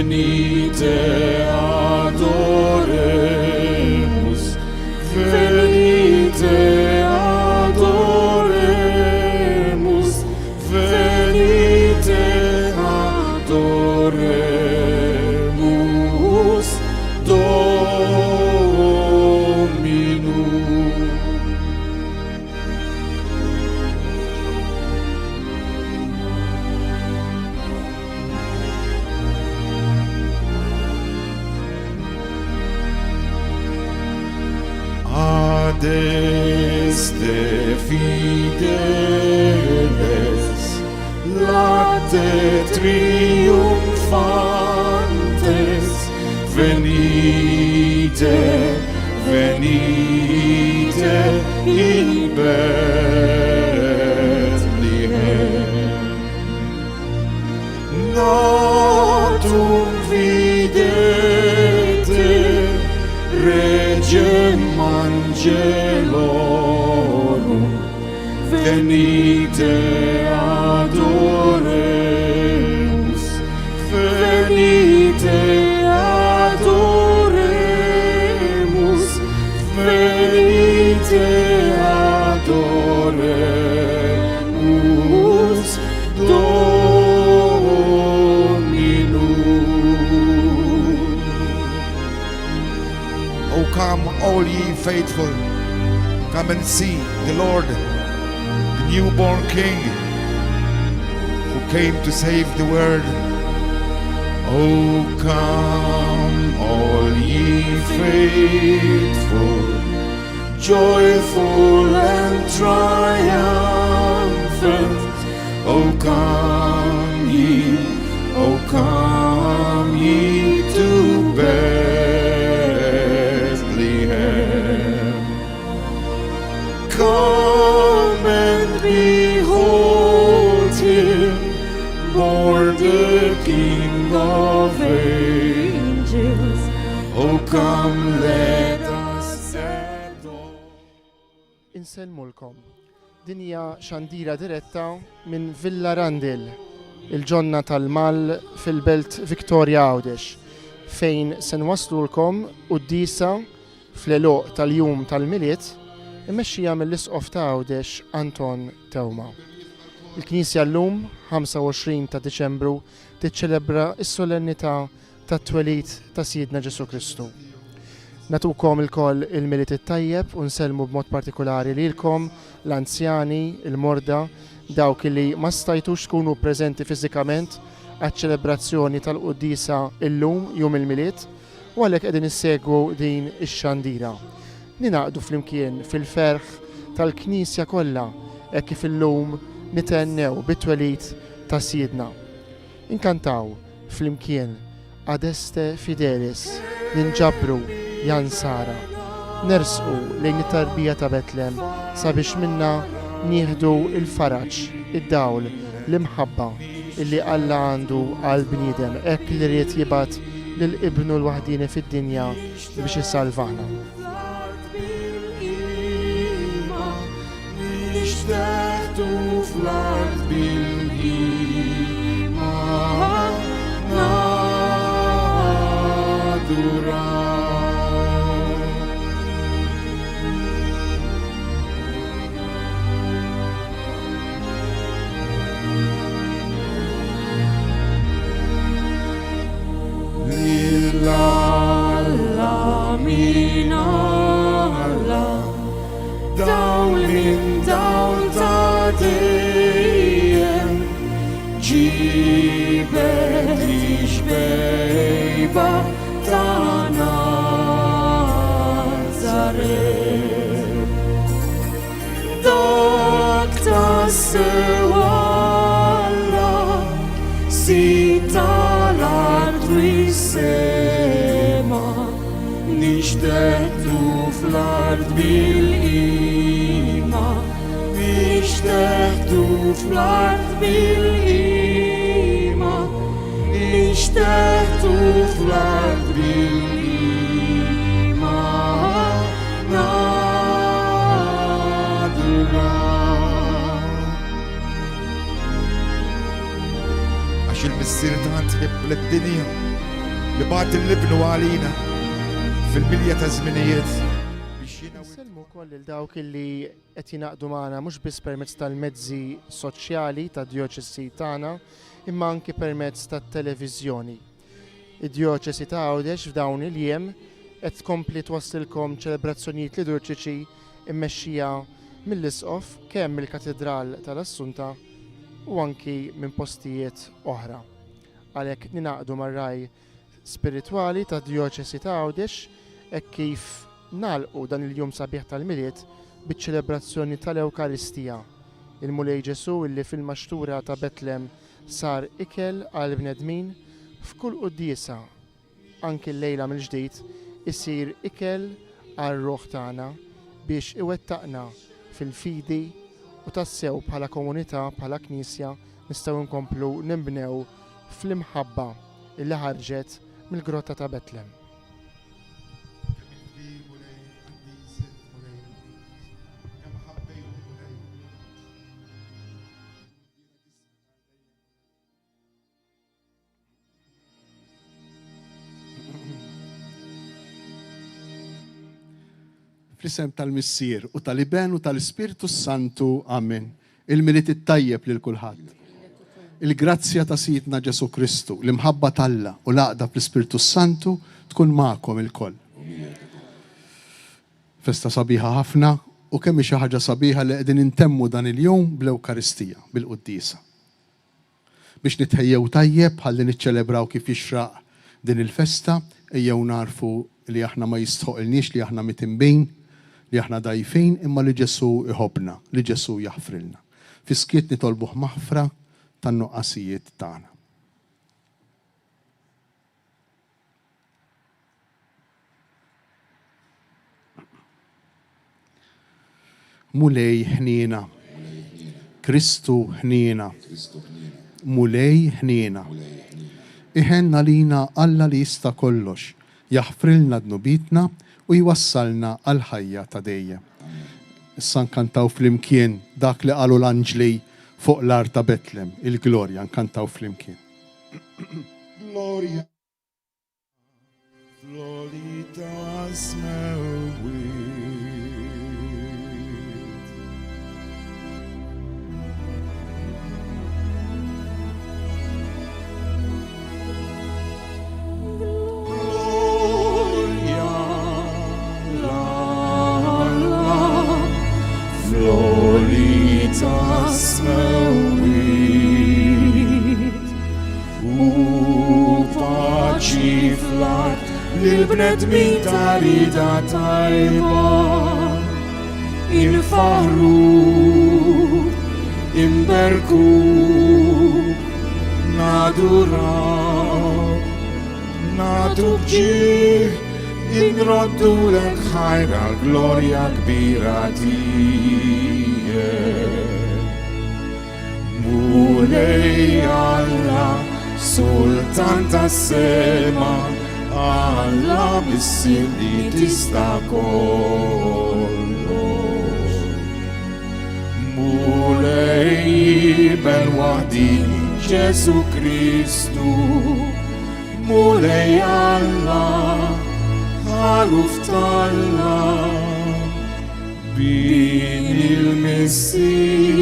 venite adoremus, venite adoremus, venite adoremus Dominum. Adeste fideles, late triumphantes, venite, venite in Bethlehem. Natum videte, Regem Angelorum, venite adoremus, venite adoremus, venite adoremus Dominum. Oh, come, all ye faithful, come and see the Lord, the newborn King, who came to save the world. Oh, come, all ye faithful, joyful and triumphant. Oh, come ye to Bethlehem. Come and behold him, born the King of angels. Oh, come, let us adore. Inselmulkom. Din hija xandira diretta minn Villa Randil, il-ġonna tal-Mall fil-belt Victoria Għawdex, fejn se nwaslulkom qudiesa fl-għeluq tal-jum tal-miliet immexxija mill-Isqof ta' Għawdex Anton Tewma. Il-Knisja llum 25 ta' Diċembru tiċċelebra s-solennità tat-twelid ta' Siedna Ġesu Kristu. Natukom il-koll il-miliet it-tajjeb u nsellmu b'mod partikolari lilkom l-anzjani, il-morda, dawk li ma stajtux tkunu preżenti fiżikament għaċ-ċelebrazzjoni tal-qudiesa illum jum il-miliet u għalhekk qegħdin issegwu din ix-xandira. Ninaqdu flimkien fil-ferħ tal-Knisja kollha hekk kif illum nitennew bit-twelid ta' Siedna. Inkantaw flimkien Adeste Fidelis, ninġabru Jansara, nersqu lejn it-tarbija ta' Betlem sabiex minna nieħdu il-faraġ, id-dawl, l-imħabba illi Alla għandu għal bniedem hekk li ried jibgħat lill-Ibnu l-waħdini fid-dinja biex isalvana. Nixtaħtu fl-art bil-iman, nadurar. Lilla min Allah, dawl min dawl ta' dejjem, ġibet ix-bejba ta' Nazaret. Dak ta' sewa Allah, sit tal-art u jissema, nixteħtu fl-art bil-qima, nixteħtu fl-art bil-qima, nixteħtu fl-art bil-qima, nadurar. Għax il-missier tant tħib l-dinja li bat il-libnu għalina fil-milja ta' żminijiet. Nselmu wkoll il dawk illi qed jingħaqdu magħna mhux biss permezz tal-mezzi soċjali tad-djoċesi tagħna, imma anke permezz tat-televiżjoni. Id-djoċesi ta' Għawdex f'dawn il-jiem qed tkompli twassilkom ċelebrazzjonijiet liturġiċi mmexxija mill-isqof kemm mill-Katedral tal-Assunta u anki minn postijiet oħra. Għalhekk ninaqdu mar-raj spiritwali tad-djoċesi ta' Għawdex hekk kif nagħlqu dan il-jum sabiħ tal-miliet biċ-ċelebrazzjoni tal-Ewkaristija. Il-Mulej Ġesu illi fil-maxtura ta' Betlem sar ikel għal bnedmin f'kull qudiesa anki l-lejla mill-ġdid isir ikel għal ruħ tagħna biex iwettaqna fil-fidi u tassew bħala komunità bħala Knisja nistgħu nkomplu nibnew fl-imħabba illi ħarġet mill-grotta ta' Betlem. Fl-isem tal-Missier u tal-Iben u tal-Ispiritu Santu, amen. Il-miliet it-tajjeb lil kulħadd. Il-grazzja ta' Sidna Ġesu Kristu, l-imħabba talla u laqda fl-Ispiritu Santu tkun magħkom il-koll. Festa sabiħa ħafna u kemm xi ħaġa sabiħa li qegħdin intemmu dan il-jum bl-Ewkaristija, bil-Qudiesa. Biex nitħejjew tajjeb ħalli niċċelebraw kif jixraq din il-festa, ejjew narfu li aħna ma jistħoqilniex li aħna mitinbejn, li aħna dajfejn imma li Ġesu iħobna, li Ġesu jaħfrilna. Fiskiet nitolbuh maħfra tan-nuqqasijiet tagħna. Mulej ħnina, Kristu ħnina, mulej ħnina. Iħenna lina Alla li jista' kollox, jaħfrilna dnubitna u jwassalna għal-ħajja ta' dejjem. Issa nkantaw flimkien dak li qalu l-anġli fuq l-art ta' Betlem, il-glorja nkantaw flimkien. Gloria, Floritas mewit. Floritas mewit u paċi fl-art lil-bnedmin tarida tajba infaħru imberku naduraw nadu bġieħ inroddu lek ħajra l-glorja kbira tijek. Mulej Alla, Sultan tas-sema, Alla bissir li tista' kollox. Mulej ben waħdini Ġesu Kristu, mulej Alla, għaluf talla bin il-Messir.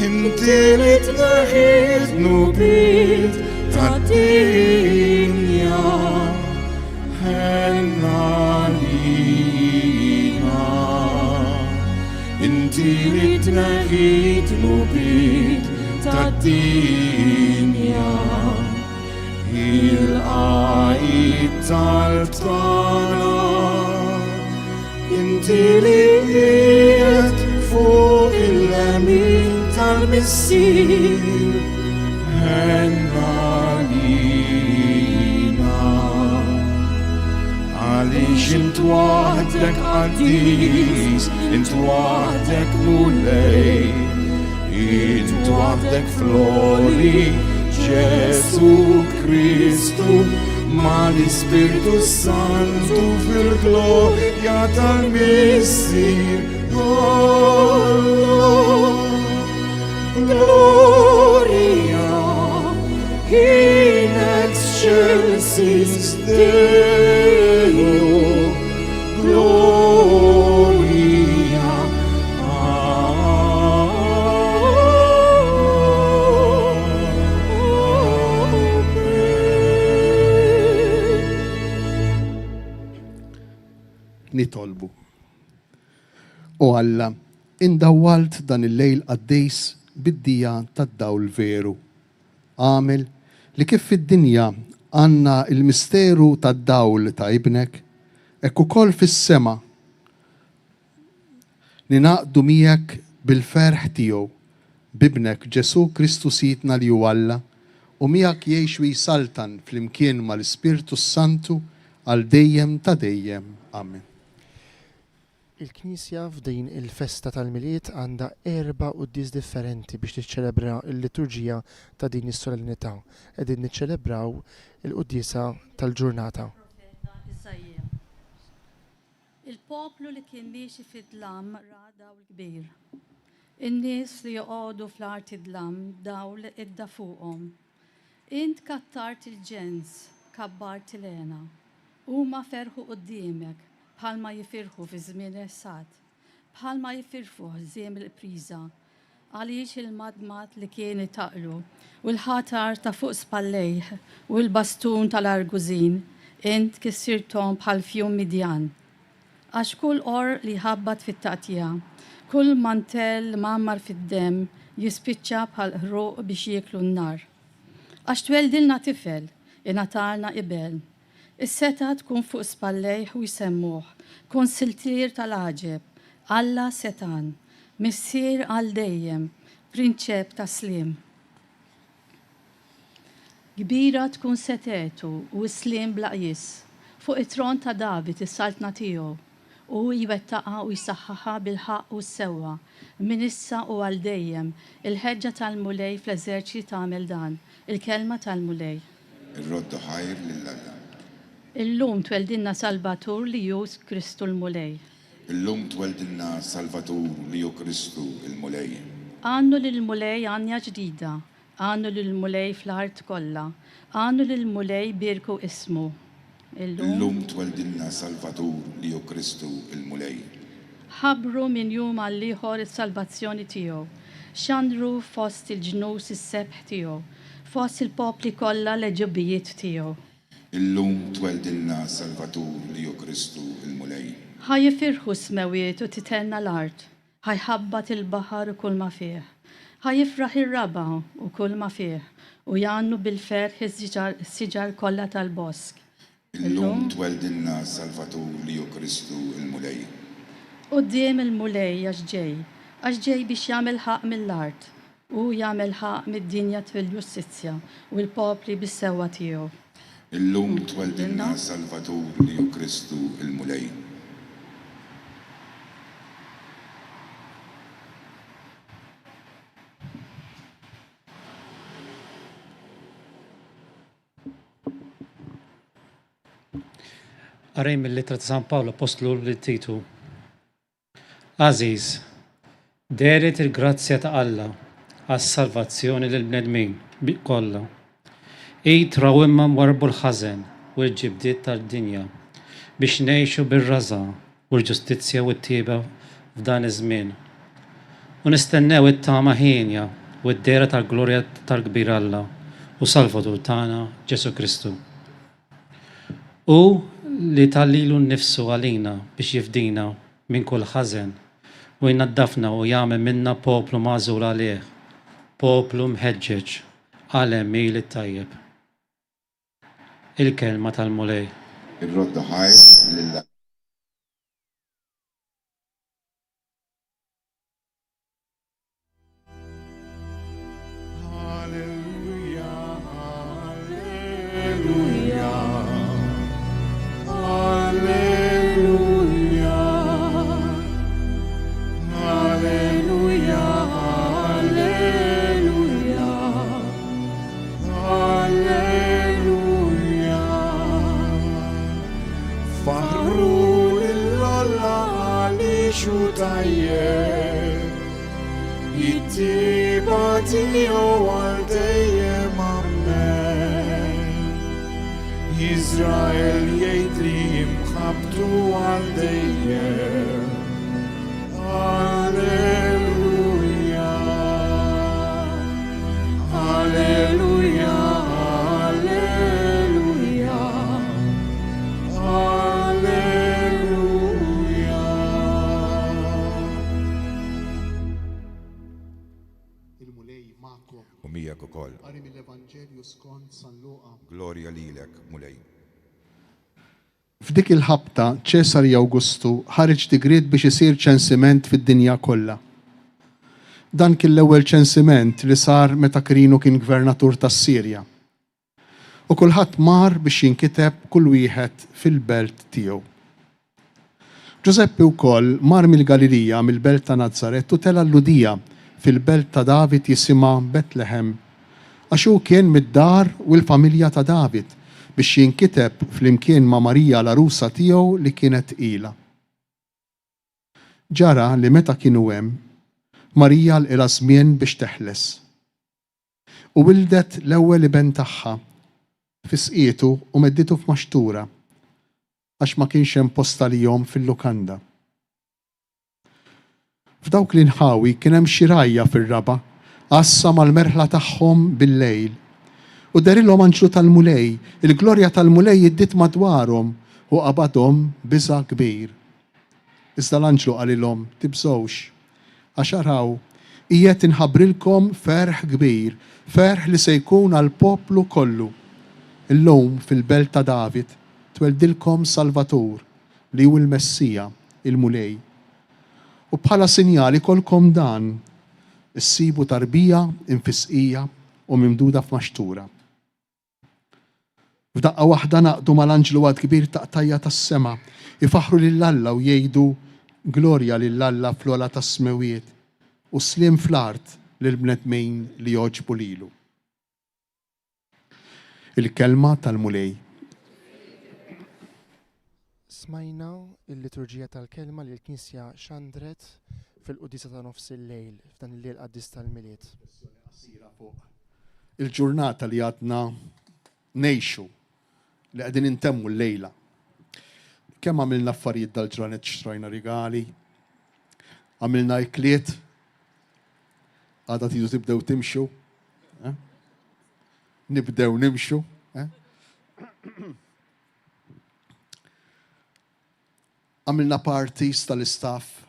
Inti li tneħħit nubit ta' dinja ħenna lina. Inti li tneħħit nubit ta' dinja il-qajid tal-btana. Inti li qiegħed fuq il-lemin tal-Missier ħenna lina. Għaliex int waħdek qaddis, int waħdek mulej, int waħdek floli Ġesu Kristu, ma l-Ispiritu Santu fil-glorja tal-Missier. Gloria in U Alla, indawwalt dan il-lejl qaddejs bid-dija tad-dawl veru. Għamel li kif fid-dinja għanna il-misteru tad-dawl ta' ibnek, ekk ukoll fis-sema ninaqdu miegħek bil-ferħ tiegħu bibnek Ġesu Kristu Sidna li hu Alla u miegħek jgħix u jsaltan flimkien mal-Ispirtu Santu għal dejjem ta' dejjem. Amen. Il-Knisja f'din il-festa tal-Miliet għandha 4 qudies differenti biex tiċċelebra l-liturġija ta' din is-solennità. Qegħdin niċċelebraw il-quddiesa tal-ġurnata. Il-poplu li kien miexi fid-dlam ra dawl kbir. In-nies li joqogħdu fl-art id-dlam dawl idda fuqhom. Int kattart il-ġens, kabbart il-għena. Huma ferħu quddiemek bħalma jifirħu fi żmien is-sad, bħalma jifirħu żiem il-priża, għaliex il-madmat li kien itaqlu u l-ħatar ta' fuq spallejh u l-bastun tal-argużin int kissirtom bħal fjum Midjan. Għax kull or li ħabbat fit-taqtija, kull mantel mammar fid-dem jispiċċa bħal ħruq biex jieklu n-nar. Għax tweldilna tifel, inatalna ibel. Is-seta tkun fuq spallejh u jsemmuh, konsiltier tal-aġeb, Alla setan, missier għal dejjem, prinċep ta' slim. Kbira tkun setetu u slim blaqjis, fuq it-tron ta' David is-saltna tiegħu, u jwettaqa u jsaħħaħa bil-ħaq u s-sewwa, min issa u għal dejjem, il-ħeġġa tal-mulej fl-eżerċi tagħmel dan, il-kelma tal-mulej. Ir-roddu ħajr lill-Alla. Illum tweldinna Salvatur li ju Kristu l-mulej. Illum tweldinna Salvatur li hu Kristu il-mulej. Għannu l-mulej għanja ġdida, għannu l-mulej fl-art kollha, għannu l-mulej birku ismu. Illum tweldinna Salvatur li hu Kristu il-mulej. Ħabru minn jum għall-ieħor is-salvazzjoni tiegħu, xandru fost il-ġnus is-sebħ tiegħu, fost il-popli kollha l-eġibbijiet tiegħu. Illum tweldinna Salvatur li hu Kristu il-mulej. Ħajjifirħu smewiet u titenna l-art, ħajħabbat il-baħar u kull ma fih, ħajjifraħ ir-raba u kull ma fih, u jannu bil-ferħ is-siġar kollha tal-bosk. Illum tweldinna Salvatur li hu Kristu il-mulej. Quddiem il-mulej għax ġej biex jagħmel ħaq mill-art u jagħmel ħaq mid-dinja fil-ġustizzja u l-popli bis-sewwa tiegħu. Illum tweldinna Salvatur li hu Kristu il-mulej. Għarajn mill-litra ta' San Paolo apostlu li Titu. Aziz, deret il-grazzja ta' Alla għas-salvazzjoni l-bnedmin kollha. Trawimma warbu l-ħażen u l-ġibdiet tal-dinja biex ngħixu bir-raża u l-ġustizzja u t-tieba f'dan iż-żmien. U nistennew it-tama ħinja u d-dera tal-glorja tal-kbir Alla u Salvatur tagħna Ġesu Kristu. U li tallilu nnifsu għalina biex jifdina minn kull ħażen u jnaddafna u jagħmel minna poplu magħżul għalih, poplu mħeġġeġ għalem mil it-tajjeb. Il-kelma tal-mulej. Ir-roddu ħajr lill-Alla. Izrael jgħid li jimħabtu għal dejjem. Alleluja, alleluja, alleluja, alleluja. u miegħek ukoll. Qari mill-Evanġelju skont San Luqa. Glorja lilek, Mulej. F'dik il-ħabta Ċesari Awgustu ħareġ digriet biex isir ċensiment fid-dinja kollha. Dan kien l-ewwel ċensiment li sar meta Quirino kien gvernatur tas-Sirja. U kulħadd mar biex jinkiteb kull wieħed fil-belt tiegħu. Giuseppe wkoll mar mill-Galilija mill-belt ta' Nazaret u tela l-Ludija fil-belt ta' David jisimha Betlehem għax hu kien mid-dar u l-familja ta' David biex jinkiteb flimkien ma' Marija l-arusa tiegħu li kienet ila. Ġara li meta kienu hemm Marija l-ila żmien biex teħles. U wildet l-ewwel iben tagħha fi sqietu u medditu f'maxtura għax ma kienx hemm posta lihom fil-lukanda. F'dawk l-inħawi kien hemm xirajja fir-raba qassa mal-merħla tagħhom bil-lejl. U darilhom anġlu tal-mulej, il-glorja tal-mulej jiddit madwarhom u qabadhom biża' kbir. Iżda l-anġlu qalilhom tibżgħux għax araw qiegħed inħabbrilkom ferħ kbir, ferħ li se jkun għall-poplu kollu. Illum fil-belt ta' David tweldilkom Salvatur li hu l-Messija, il-Mulej. U bħala sinjali kolkom dan issibu tarbija infisqija u mimduda f'maxtura. F'daqqa waħda naqdu mal-anġlu għad kbir taqtajja tas-sema, ifaħru lill-Alla u jgħidu glorja lill-Alla fl-ola tas-smewiet u slim fl-art lill-bnedmin li joġbu lilu. Il-kelma tal-Mulej. Smajna il-liturġija tal-kelma li l-Knisja xandret fil-qudisa ta' nofs il-lejl, f'dan il-lejl qaddis tal-miliet. Il-ġurnata li għadna nejxu, li għadin intemmu l-lejla. Kemm għamilna affarijiet dal-ġranet, xtrajna rigali, għamilna ikliet, għadha tidu tibdew timxu, nibdew nimxu. Għamilna parties tal-istaff.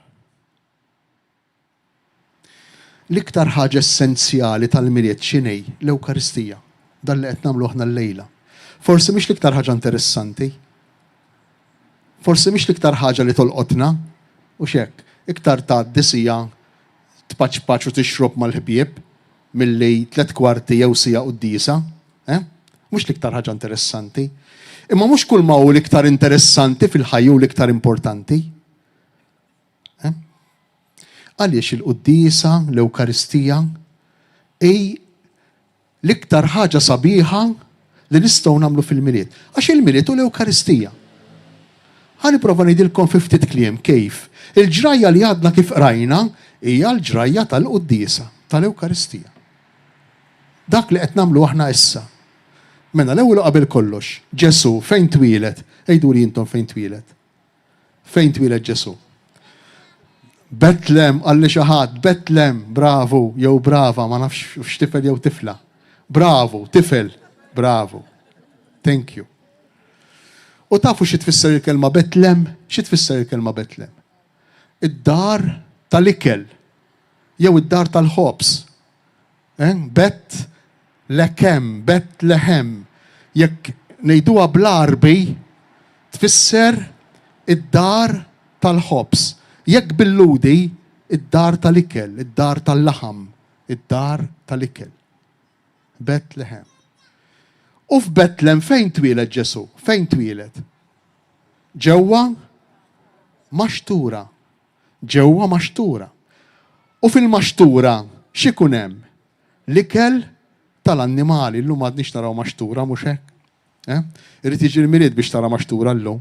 L-iktar ħaġa essenzjali tal-miliet x'inhi l-Ewkaristija, dan li qed nagħmlu aħna l-lejla. Forsi mhix l-iktar ħaġa interessanti, forsi mhix l-iktar ħaġa li tolqotna, u x'hekk, iktar tgħaddi sija tpaċpaċ u tixrob mal-ħbieb milli 3 kwarti jew sija qudiesa, mhux l-iktar ħaġa interessanti. Imma mhux kull ma hu l-iktar interessanti fil-ħajja u l-iktar importanti. Għaliex il-qudiesa, l-Ewkaristija, l-iktar ħaġa sabiħa li nistgħu nagħmlu fil-miliet. Għax il-miliet u l-Ewkaristija. Ħaniprofa ngħidilkom fi ftit kliem kif. Il-ġrajja li għadna kif rajna hija l-ġrajja tal-qudiesa, tal-Ewkaristija. Dak li qed nagħmlu aħna issa. Mela l-ewwel qabel kollox, Ġesu fejn twieled? Ejdu li intom fejn twieled. Fejn twieled Ġesu? Betlem, għalli xi ħadd, Betlem, bravu, jew brava, ma nafx x'tifel jew tifla. Bravo, tifel, bravo. Thank you. U tafu xi tfisser il-kelma Betlem? Xi tfisser il-kelma Betlem? Id-dar tal-ikel, jew id-dar tal-ħobs. Betlehem, jekk ngħiduha bl-Arbi tfisser id-dar tal-ħobs. Jekk bil-ludi id-dar tal-ikel, id-dar tal-laħam, id-dar tal-ikel. Betlehem. U f'Betlem fejn twieled Ġesu? Fejn twieled? Ġewwa maxtura. Ġewwa maxtura. U fil-maxtura x'ikun hemm? L-ikel tal-annimali. Llum m'għadniex naraw maxtura mhux hekk. Irid jiġi l-milied biex tara maxtura llum.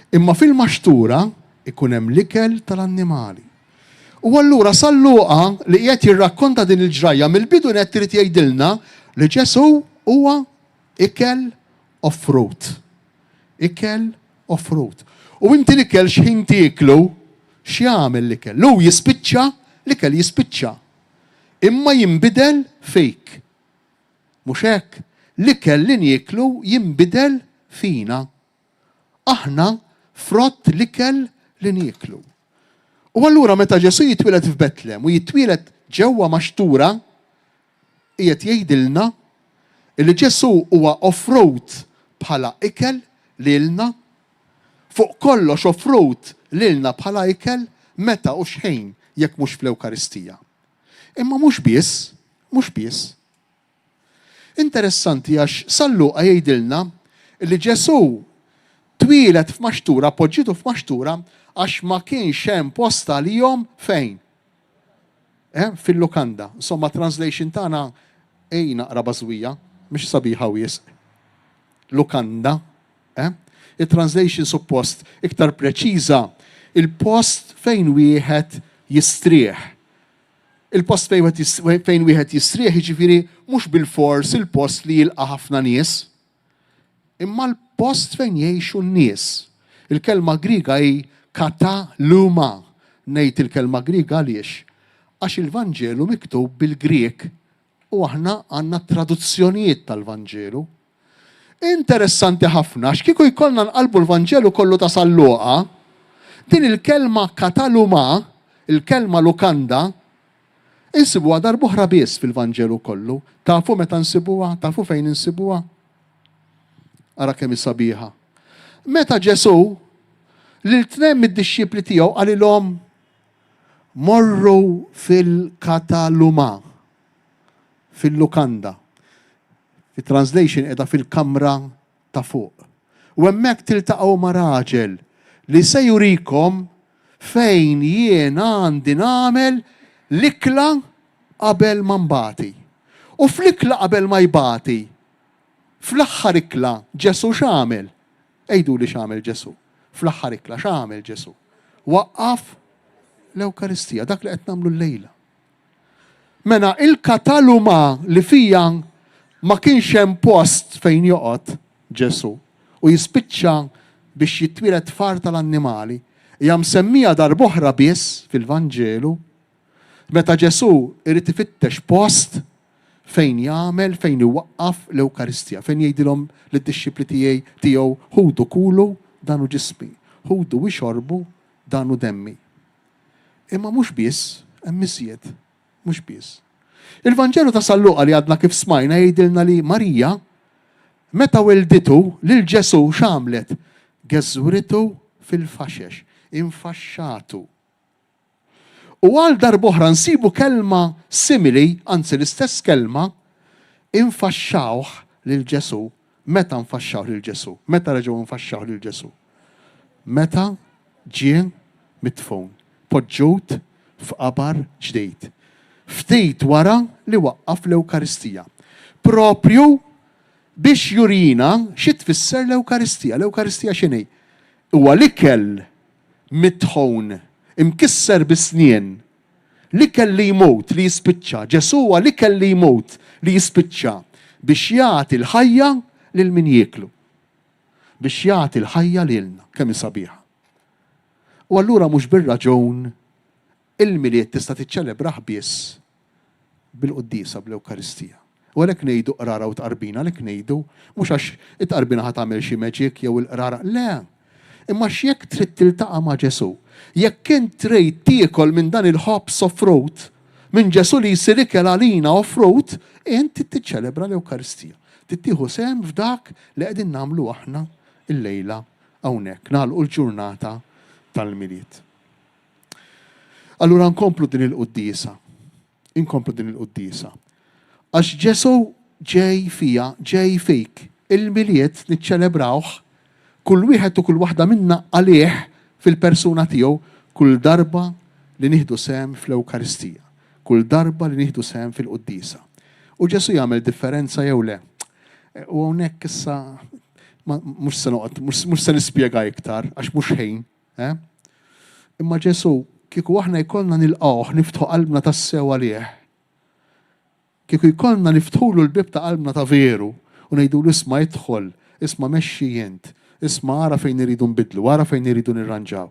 Imma fil-maxtura ikun hemm l-ikel tal-annimali. U allura sal-Luqa li qiegħed jirrakkonta din il-ġrajja mill-bidu qed trid jgħidilna li Ġesu huwa ikel of fruit. Ikel of fruit. U inti l-ikel x'ħin tieklu x'jagħmel l-ikel? Lu jispiċċa, l-ikel jispiċċa. Imma jinbidel fik. Mhux hekk? L-ikel li nieklu jinbidel fina. Aħna frott l-ikel li nieklu. U allura meta Ġesu jitwieled f'Betlem u jitwieled ġewwa maxtura, qiegħed jgħidilna li Ġesu huwa offrut bħala ikel lilna, fuq kollox offrut lilna bħala ikel meta u xejn jekk mhux fl-Ewkaristija. Imma mhux biss. Interessanti għax Salluqa jgħidilna li Ġesu twieled f'maxtura, poġġitu f'maxtura għax ma kienx hemm posta lihom fejn? Fil-lukanda. Insomma, translation tagħna naqra bażwija, mhix sabiħa wisq. Lukanda. Il-translation suppost iktar preċiża, il-post fejn wieħed jistrieħ. Il-post fejn wieħed jistrieħ jiġifieri mhux bil-fors il-post li jilqa' ħafna nies, imma l-post fejn jgħixu n-nies. Il-kelma Griega hi kataluma. Ngħid il-kelma Griega għaliex? Għax il-Vanġelu miktub bil-Griek u aħna għandna traduzzjonijiet tal-Vanġelu. Interessanti ħafna, x'kieku jkollna nqalbu l-Vanġelu kollu ta' Salluqa, din il-kelma kataluma, il-kelma lukanda, insibuha darb'oħra biss fil-Vanġelu kollu. Tafu meta nsibuha? Tafu fejn insibuha? Ara kemm sabiħa. Meta Ġesu l-tnejn mid-dixxipli tiegħu qalilhom morru fil-kataluma, fil-lukanda. Translation qiegħda fil-kamra ta' fuq. U hemmhekk tiltaqgħu ma' raġel li se jurikom fejn jiena għandi nagħmel l-ikla qabel ma nbati. U fl-ikla qabel ma jbati, fl-aħħar ikla Ġesu x'għamel? Ejdu li x'għamel Ġesu. Fl-aħħar ikla x'għamel Ġesu? Waqqaf l-Ewkaristija, dak li qed nagħmlu llejla. Mela il-kataluma li fija ma kienx hemm post fejn joqgħod Ġesu u jispiċċa biex jitwieled far tal-annimali, hija msemmija darb'oħra biss fil-Vanġelu meta Ġesu irid ifittex post fejn jagħmel, fejn iwaqqaf l-Ewkaristija, fejn jgħidilhom lid-dixxipli tiegħu ħudu kulu danu ġismi, ħudu wixorbu danu demmi. Imma mhux biss, hemm iżjed, mhux biss. Il-Vanġelu ta' Salluqa li għadna kif smajna jgħidilna li Marija meta welditu lil Ġesu x'għamlet? Geżwritu fil-faxex, infaxxatu. U għal darb'oħra nsibu kelma simili, anzi l-istess kelma, infaxxawh lil Ġesu. Meta nfaxxaw lil Ġesu? Meta reġgħu nfaxxaw lil Ġesu? Meta ġie mitfun, poġġut f'qabar ġdejt. Ftit wara li waqqaf l-Ewkaristija. Propju biex jurina xi tfisser l-Ewkaristija. L-Ewkaristija x'inhi? Huwa l-ikel mitħun, imkisser bis-snien. L-ikel li jmut, li jispiċċa. Ġesu huwa l-ikel li jmut, li jispiċċa biex jagħti l-ħajja lil min jieklu. Biex jagħti l-ħajja lilna, kemm sabiħa. U allura mhux bir-raġun il-miliet tista' tiċċelebraħ biss bil-qudiesa bl-Ewkaristija. U għalhekk ngħidu qrara u tqarbina, għalhekk ngħidu mhux għax it-qarbina ħadd tagħmel xi magic jew il-qrara, le. Imma x'jekk trid tiltaqa' ma' Ġesu, jekk int trid tiekol minn dan il-ħobs offroad minn Ġesu li jsir ikel għalina offroad, int tiċċelebra l-Ewkaristija. Tittieħu sehem f'dak li qegħdin nagħmlu aħna il-lejla hawnhekk, nagħlqu l-ġurnata tal-miliet. Allura nkomplu din il-qudiesa. Inkomplu din il-qudiesa. Għax Ġesu ġej fija, ġej fik. Il-miliet niċċelebrawh kull wieħed u kull waħda minna għalih fil-persuna tiegħu kull darba li nieħdu sehem fl-Ewkaristija. Kull darba li nieħdu sehem fil-qudiesa. U Ġesu jagħmel differenza jew le. U hawnhekk issa mhux se noqgħod, mhux se nispjega iktar għax mhux ħin. Imma Ġesu kieku aħna jkollna nilqgħuh niftħu qalbna tas-sew għalih. Kieku jkollna niftħulu l-bib ta' qalbna ta' veru u ngħidulu isma' idħol, isma' mexxi jent, isma' ara fejn iridu nbidlu, ara fejn iridu nirranġaw.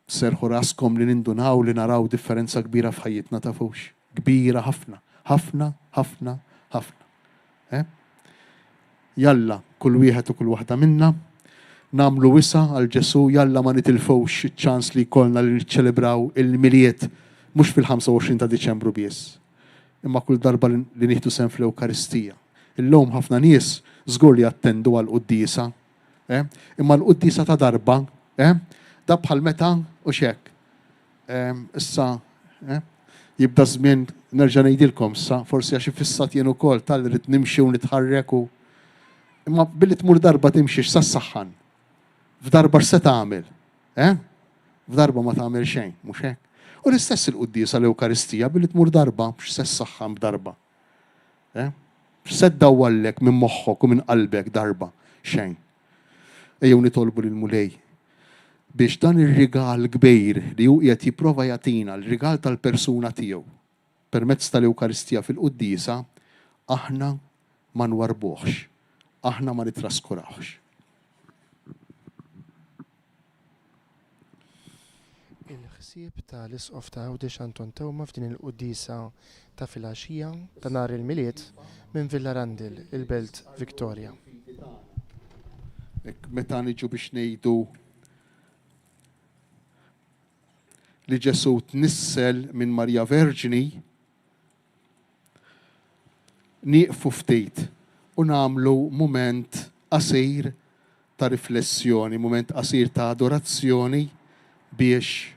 Serħu raskom li nindunaw li naraw differenza kbira f'ħajjitna ta' fux. Kbira ħafna, ħafna, ħafna, ħafna. Jalla, kull wieħed u kull waħda minna namlu wisa għal Ġesu, jalla ma nitilfux ċans li kolna li niċċelebraw il-miliet mhux fil-25 ta' Diċembru biss. Imma kull darba li nieħdu sem fl-Ewkaristija. Illum ħafna nies żgur li attendu għal qudiesa, imma l-qudiesa ta' darba, da bħal meta u xek. Issa jibda żmien nerġa' ngħidilkom sa forsi għax ifissat jien ukoll tal-rid nimxi u nitħarrek u imma billi tmur darba timxi sa s-saħħan. F'darba x'se tagħmel? F'darba ma tagħmel xejn, mhux hekk. U l-istess il-qudiesa l-Ewkaristija billi tmur darba x'se s-saħħan b'darba. X'se ddawwallek minn moħħok u minn qalbek darba xejn. Ejjew nitolbu lil Mulej biex dan ir-rigal kbir li hu qiegħed jipprova jagħtina l-rigal tal-persuna tiegħu permezz tal-Ewkaristija fil-qudiesa aħna ma nwarbuhx, aħna ma nitraskurawx. Il-ħsieb tal-Isqof ta' Għawdex Anton Tewma f'din il-qudiesa ta' filgħaxija ta' nhar il-miliet minn Villa Randil, il-Belt Victoria. Meta niġu biex ngħidu li Ġesu tnissel minn Marja Verġini, nieqfu ftit u nagħmlu mument qasir ta' riflessjoni, mument qasir ta' adorazzjoni biex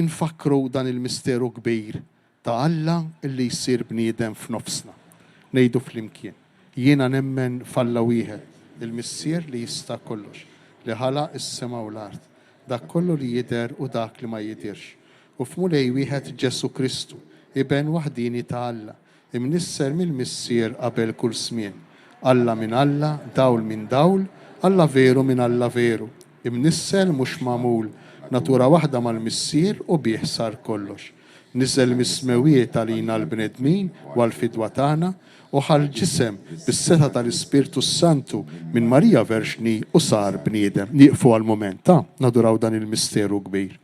infakru dan il-misteru kbir ta' Alla illi jsir bniedem f'nofsna. Ngħidu flimkien. Jiena nemmen f'Alla wieħed, il-missier li jista' kollox, li ħalaq is-sema u l-art, dak kollu li jidher u dak li ma jidirx. U f'Mulej wieħed Ġesu Kristu, iben waħdini ta' Alla, imnisser mill-missier qabel kull żmien. Alla minn Alla, dawl minn dawl, Alla veru minn Alla veru. Imnisser mhux magħmul, natura waħda mal-missier u bih sar kollox. Niżel mis-smewiet għalina l-bnedmin u għal-fidwa tagħna u ħal ġisem bis-seta tal-Ispirtu Santu minn Marija Verġni u sar bniedem. Nieqfu għal-moment ta' naduraw dan il-misteru kbir.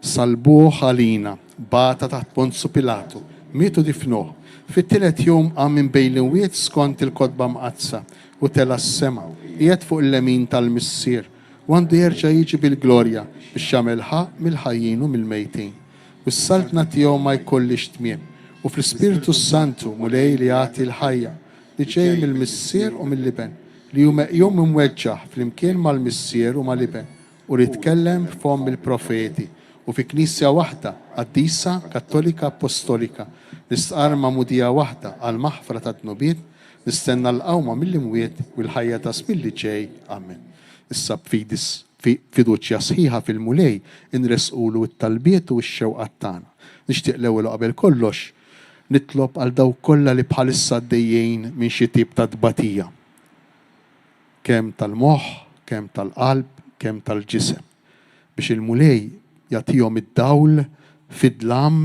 Salbuh għalina, bata taħt Ponzu Pilatu, mietu difnuh. Fit-tielet jum qam minn bejn l-imwiet skont il-kotba mqazza u tela s-sema, qiegħed fuq il-lemin tal-missier, u għandu jerġa' jiġi bil-glorja biex jagħmel ħaq mill-ħajjin u mill-mejtin. U s-saltna tiegħu ma jkollix tmiem, u fl-Ispirtu Santu Mulej li jagħti l-ħajja li ġej mill-missier u mill-liben, li hu meqjum imweġġaħ flimkien mal-missier u mal-liben, u li tkellem f'fom il-profeti. U fi knisja waħda, qaddisa, kattolika, apostolika, nistqar ma'mudija waħda għal maħfra ta' dnubiet, nistenna l-qawma mill-imwiet u l-ħajja ta' smilli ġej. Amen. Issa fiduċja sħiħa fil-Mulej inresqulu t-talbiet u x-xewqat tagħna. Nixtieq l-ewwel qabel kollox nitlob għal dawk kollha li bħalissa għaddejjin minn xi tip ta' tbatija. Kemm tal-moħħ, kemm tal-qalb, kemm tal-ġisem. Biex il-Mulej jagħtihom id-dawl fid-dlam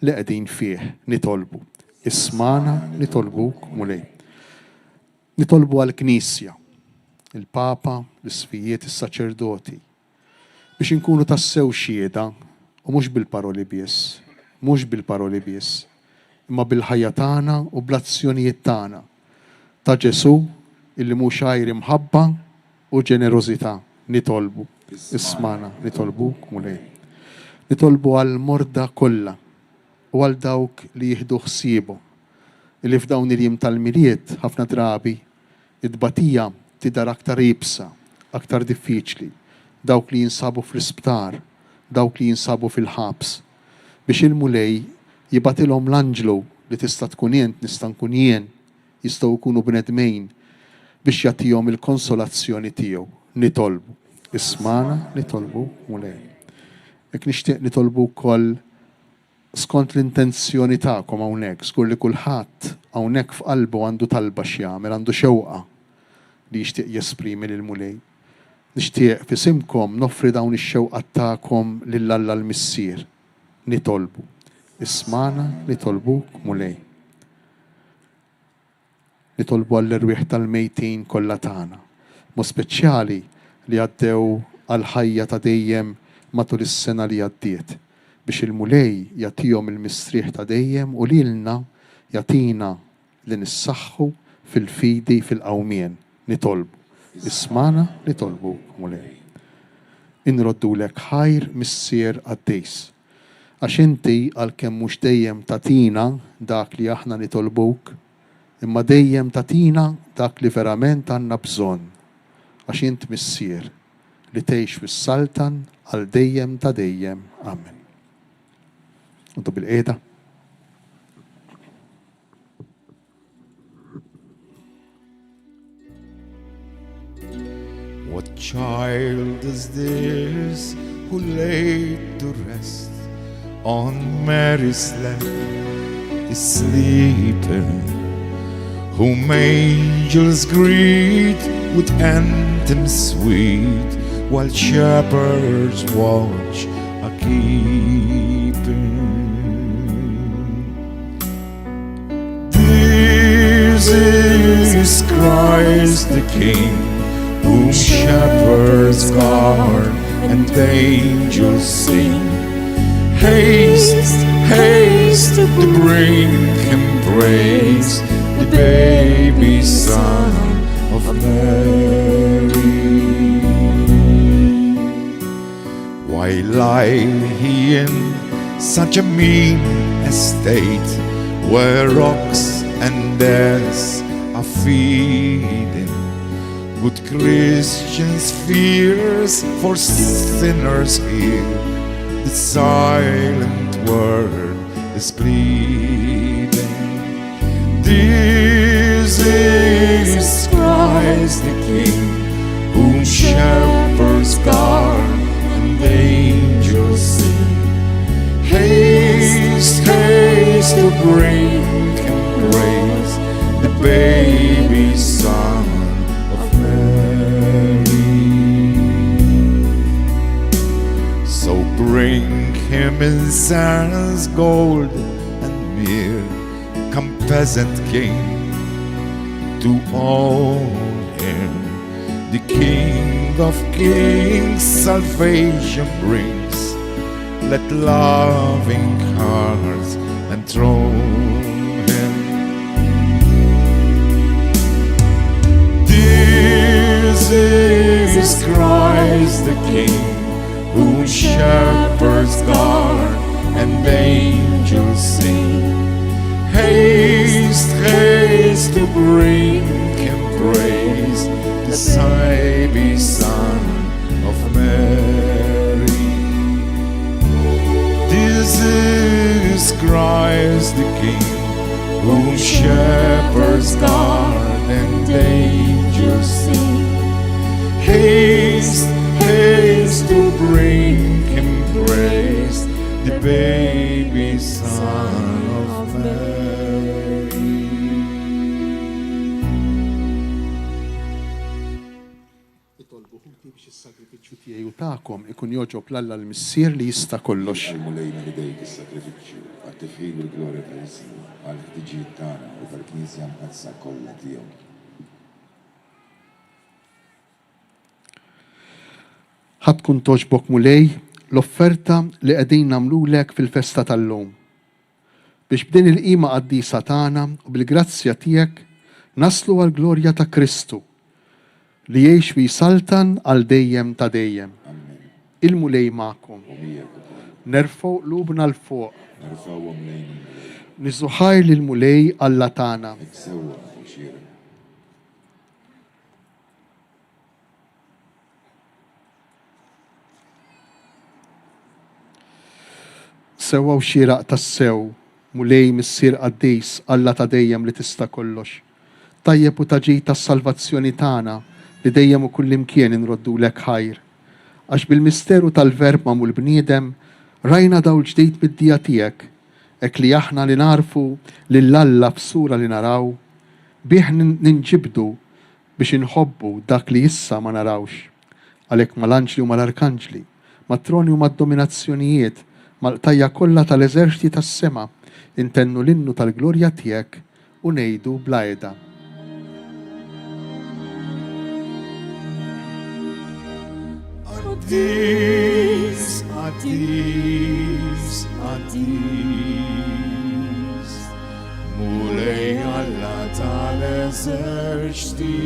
li qegħdin fih nitolbu. Ismana nitolbuk Mulej. Nitolbu għall-Knisja, il-Papa, l-Isfijiet, is-Saċerdoti, biex inkunu tassew xieda u mhux bil-paroli biss, imma bil-ħajja tagħna u bl-azzjonijiet tagħna ta' Ġesu illi mhux għajri mħabba u ġenerożità nitolbu. Ismana nitolbuk Mulej. Nitolbu għal-morda kollha u għal dawk li jieħdu ħsiebhom li f'dawn il-jiem tal-miliet ħafna drabi id-batija tidher aktar ibsa, aktar diffiċli, dawk li jinsabu fl-isptar, dawk li jinsabu fil-ħabs, biex il-Mulej jibatilhom l-anġlu li tista' tkun jien, nista' nkun jien, jistgħu jkunu bnedmejn biex jagħtihom il-konsolazzjoni tiegħu. Nitolbu. Ismana nitolbu Mulej. Jekk nixtieq nitolbu wkoll skont l-intenzjoni tagħkom hawnhekk, żgur li kulħadd hawnhekk f'qalbu għandu talba x'jagħmel, għandu xewqa li jixtieq jesprimi lil Mulej. Nixtieq f'isimkom noffri dawn ix-xewqat tagħkom lil Alla l-Missier. Nitolbu. Ismana nitolbuk Mulej. Nitolbu għall-irwieħ tal-mejtin kollha tagħna, mod speċjali li għaddew għal ħajja ta' dejjem matul is-sena li għaddiet, biex il-mulej jagħtihom il-mistrieħ ta' dejjem u lilna jagħtina li nissaħħu fil-fidi fil-qawmien nitolbu. Ismana nitolbu mulej. Inroddulek ħajr missier għaddejs. Għax inti għalkemm mhux dejjem tatina dak li aħna nitolbuk, imma dejjem tatina dak li verament għandna bżonn. Għax int missier li tgħix fis-saltan għal dejjem ta' dejjem. Amen. Untu bil-qiegħda. What child is this who laid to rest on Mary's lap is sleeping, whom angels greet with anthems sweet, while shepherds watch are keeping. This is Christ the King, whom shepherds guard and angels sing. Haste, haste to bring him praise, the baby son of Mary. Why lie he in such a mean estate, where rocks and deaths are feeding? Good Christians fears for sinners hear, the silent word is pleading. This is Christ the King, whom shepherds guard and angels sing. Haste, haste to bring him praise, the baby son of Mary. So bring him incense, gold and myrrh, come peasant king, to own him. The King of Kings salvation brings, let loving hearts enthrone him. This is Christ the King, whom shepherds guard and angels sing. Haste, haste to bring him praise, the baby son of Mary. This is Christ the King, whom shepherds guard and angels sing. Haste, haste to bring him praise, the baby son of Mary. Nitolbu ħuti biex is-sagrifiċċju tiegħi u tagħkom ikun joġob l-Alla l-missier li jista' kollox. Għal-mulejna li dejk is-sakrifiċċju, għat-tifħil u l-glorja tal-Ismu, għal-ħtiġijiet tagħna u tal-Knisja mqazza kollha tiegħu. Ħadd tkun toġbok mulej l-offerta li qegħdin nagħmlulek fil-festa tal-lum. Biex b'din il-qima qaddisa tagħna u bil-grazzja tiegħek naslu għall-glorja ta' Kristu li jgħix fi saltan għal dejjem ta' dejjem. Il-mulej magħkom. Nerfgħu qlubna l fuq. Nerfgħuhom lejn il-mulej. Niżuħajr lill-mulej Alla tagħna. Iksewwa u xierek. Sewwa u xieraq tas-sew, mulej missier qaddis Alla ta' dejjem li tista' kollox. Tajjeb u taġi tas-salvazzjoni tagħna li dejjem u kullimkien inroddulek ħajr. Għax bil-misteru tal-verb magħmul bniedem rajna dawl ġdid mid-dija tiegħek, hekk li aħna li narfu lill-Alla f'sura li naraw, bih ninġibdu biex inħobbu dak li issa ma narawx. Għalhekk mal-anġli u mal-arkanġli, mat-troni u mad-dominazzjonijiet, mal-qtajja kollha tal-eżerċiti tas-sema, intennu l-innu tal-glorja tiegħek u ngħidu bla qiegħda. Adis, Adis, Adis. Mulej Alla tal-eżerċti,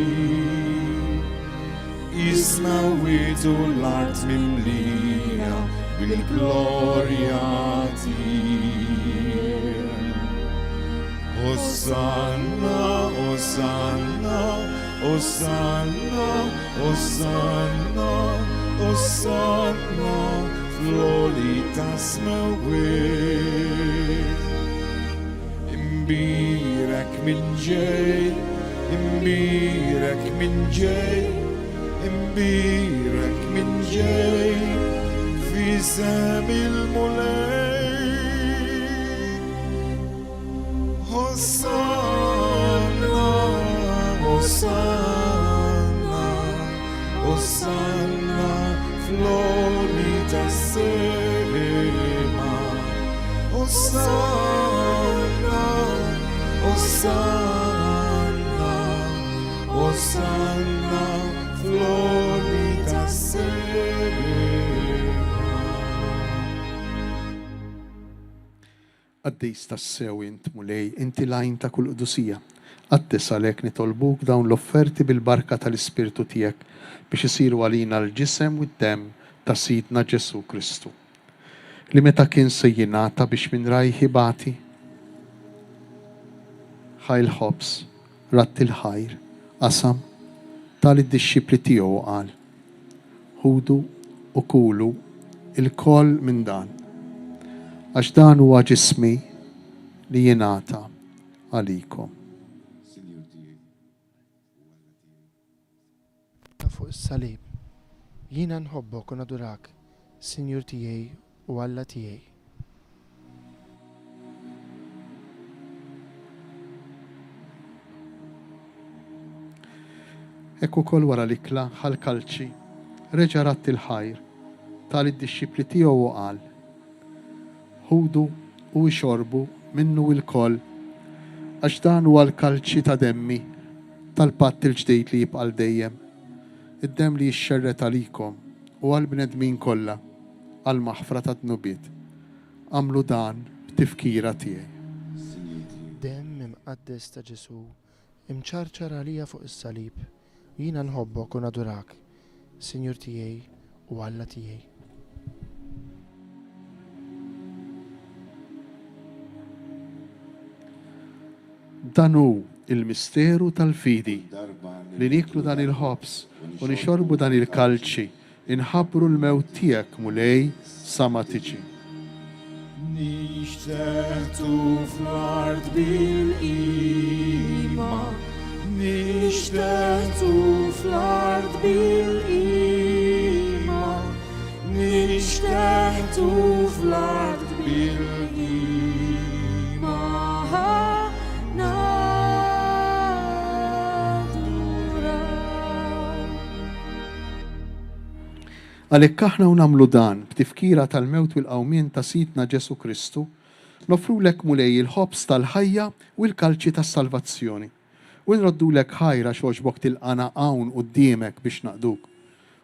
isma witu l-art mimlija bil-glorja tiegħek. Hosanna, Hosanna, Hosanna, Hosanna, Hosanna, fl-oli tasmawit. Imbirek min ġej, imbirek min ġej, imbirek min ġej, fi sem il-mulej. Hosanna, Hosanna, Hosanna, fl-oli tas-sema. Hosanna, Hosanna, Hosanna, fl-oli tas-sema. Għaddejs tassew int mulej, inti lajn ta' kull qdusija. Għaddis għalek nitolbuk dawn l-offerti bil-barka tal-Ispirtu tijek biex isiru għalina l-ġisem u d-dem ta' Sidna Ġesu Kristu. Li meta kien sejjinata biex minn rajħi bati, ħajl ħobs, rat il-ħajr, qasam, tal-id-disċipli tiegħu qal. Ħudu u kulu il-koll minn dan. Għax dan huwa ġismi li jingħata għalikom. Fuq is-salib, jiena nħobbok u nadurak, Sinjur tiegħi u Alla tiegħi. Hekk ukoll wara l-ikla ħal-kalċi, reġa' ratt il-ħajr tal-id-disċipli tiegħu u qal. Ħudu u xorbu minnu il-koll, għax dan huwa l-kalċi ta' demmi tal-patt il-ġdejt li jibqal dejjem, id-dem li jixxerret għalikom u għal-bnedmin kollha għal-maħfra ta' dnubiet. Għamlu dan b'tifkira tiegħi. Demm imqaddes ta' Ġesu imċarċar għalija fuq is-salib. Jiena nħobbok u nadurak, Sinjur tiegħi u Alla tiegħi. Dan hu il-misteru tal-fidi li niklu dan il-ħobs u nixorbu dan il-kalċi inħabbru l-mewt tiegħek mulej sa ma tiġi. Nixteħtu fl-art bil-ima, nixteħtu fl-art bil-ima, nixteħtu fl-art bil-ima. Għalhekk aħna u nagħmlu dan b'tifkira tal-mewt u l-qawmien ta' Sidna Ġesu Kristu, nofrulek mulej il-ħobs tal-ħajja u l-kalċi tas-salvazzjoni. U nroddulek ħajra xogħġbok tilqana hawn quddiemek biex naqduk.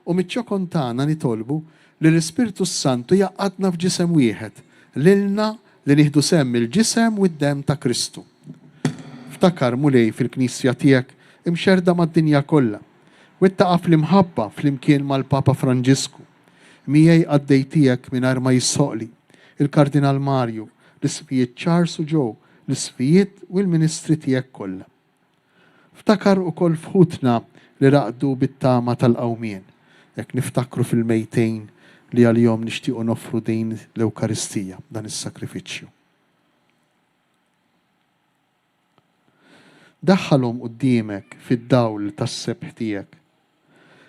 U miċ-ċokon tagħna nitolbu li l-Ispirtu Santu jaqgħadna f'ġisem wieħed, lilna li nieħdu semm il-ġisem u d-dem ta' Kristu. Ftakar mulej fil-Knisja tiegħek imxerda mad-dinja kollha. U ittaqa' fl-imħabba fl-imkien mal-Papa Franġisku. Miegħi għaddej tiegħek mingħajr ma jissoqli, il-Kardinal Marju, l-isfijiet Charles u Joe, l-isfijiet u l-ministri tiegħek kollha. Ftakar ukoll fħutna li raqdu bit-tama tal-qawmien, jekk niftakru fil-mejtejn li għalihom nixtiequ nofru din l-Ewkaristija, dan is-sakrifiċċju. Daħħalhom quddiemek fid-dawl tas-sebħ tiegħek.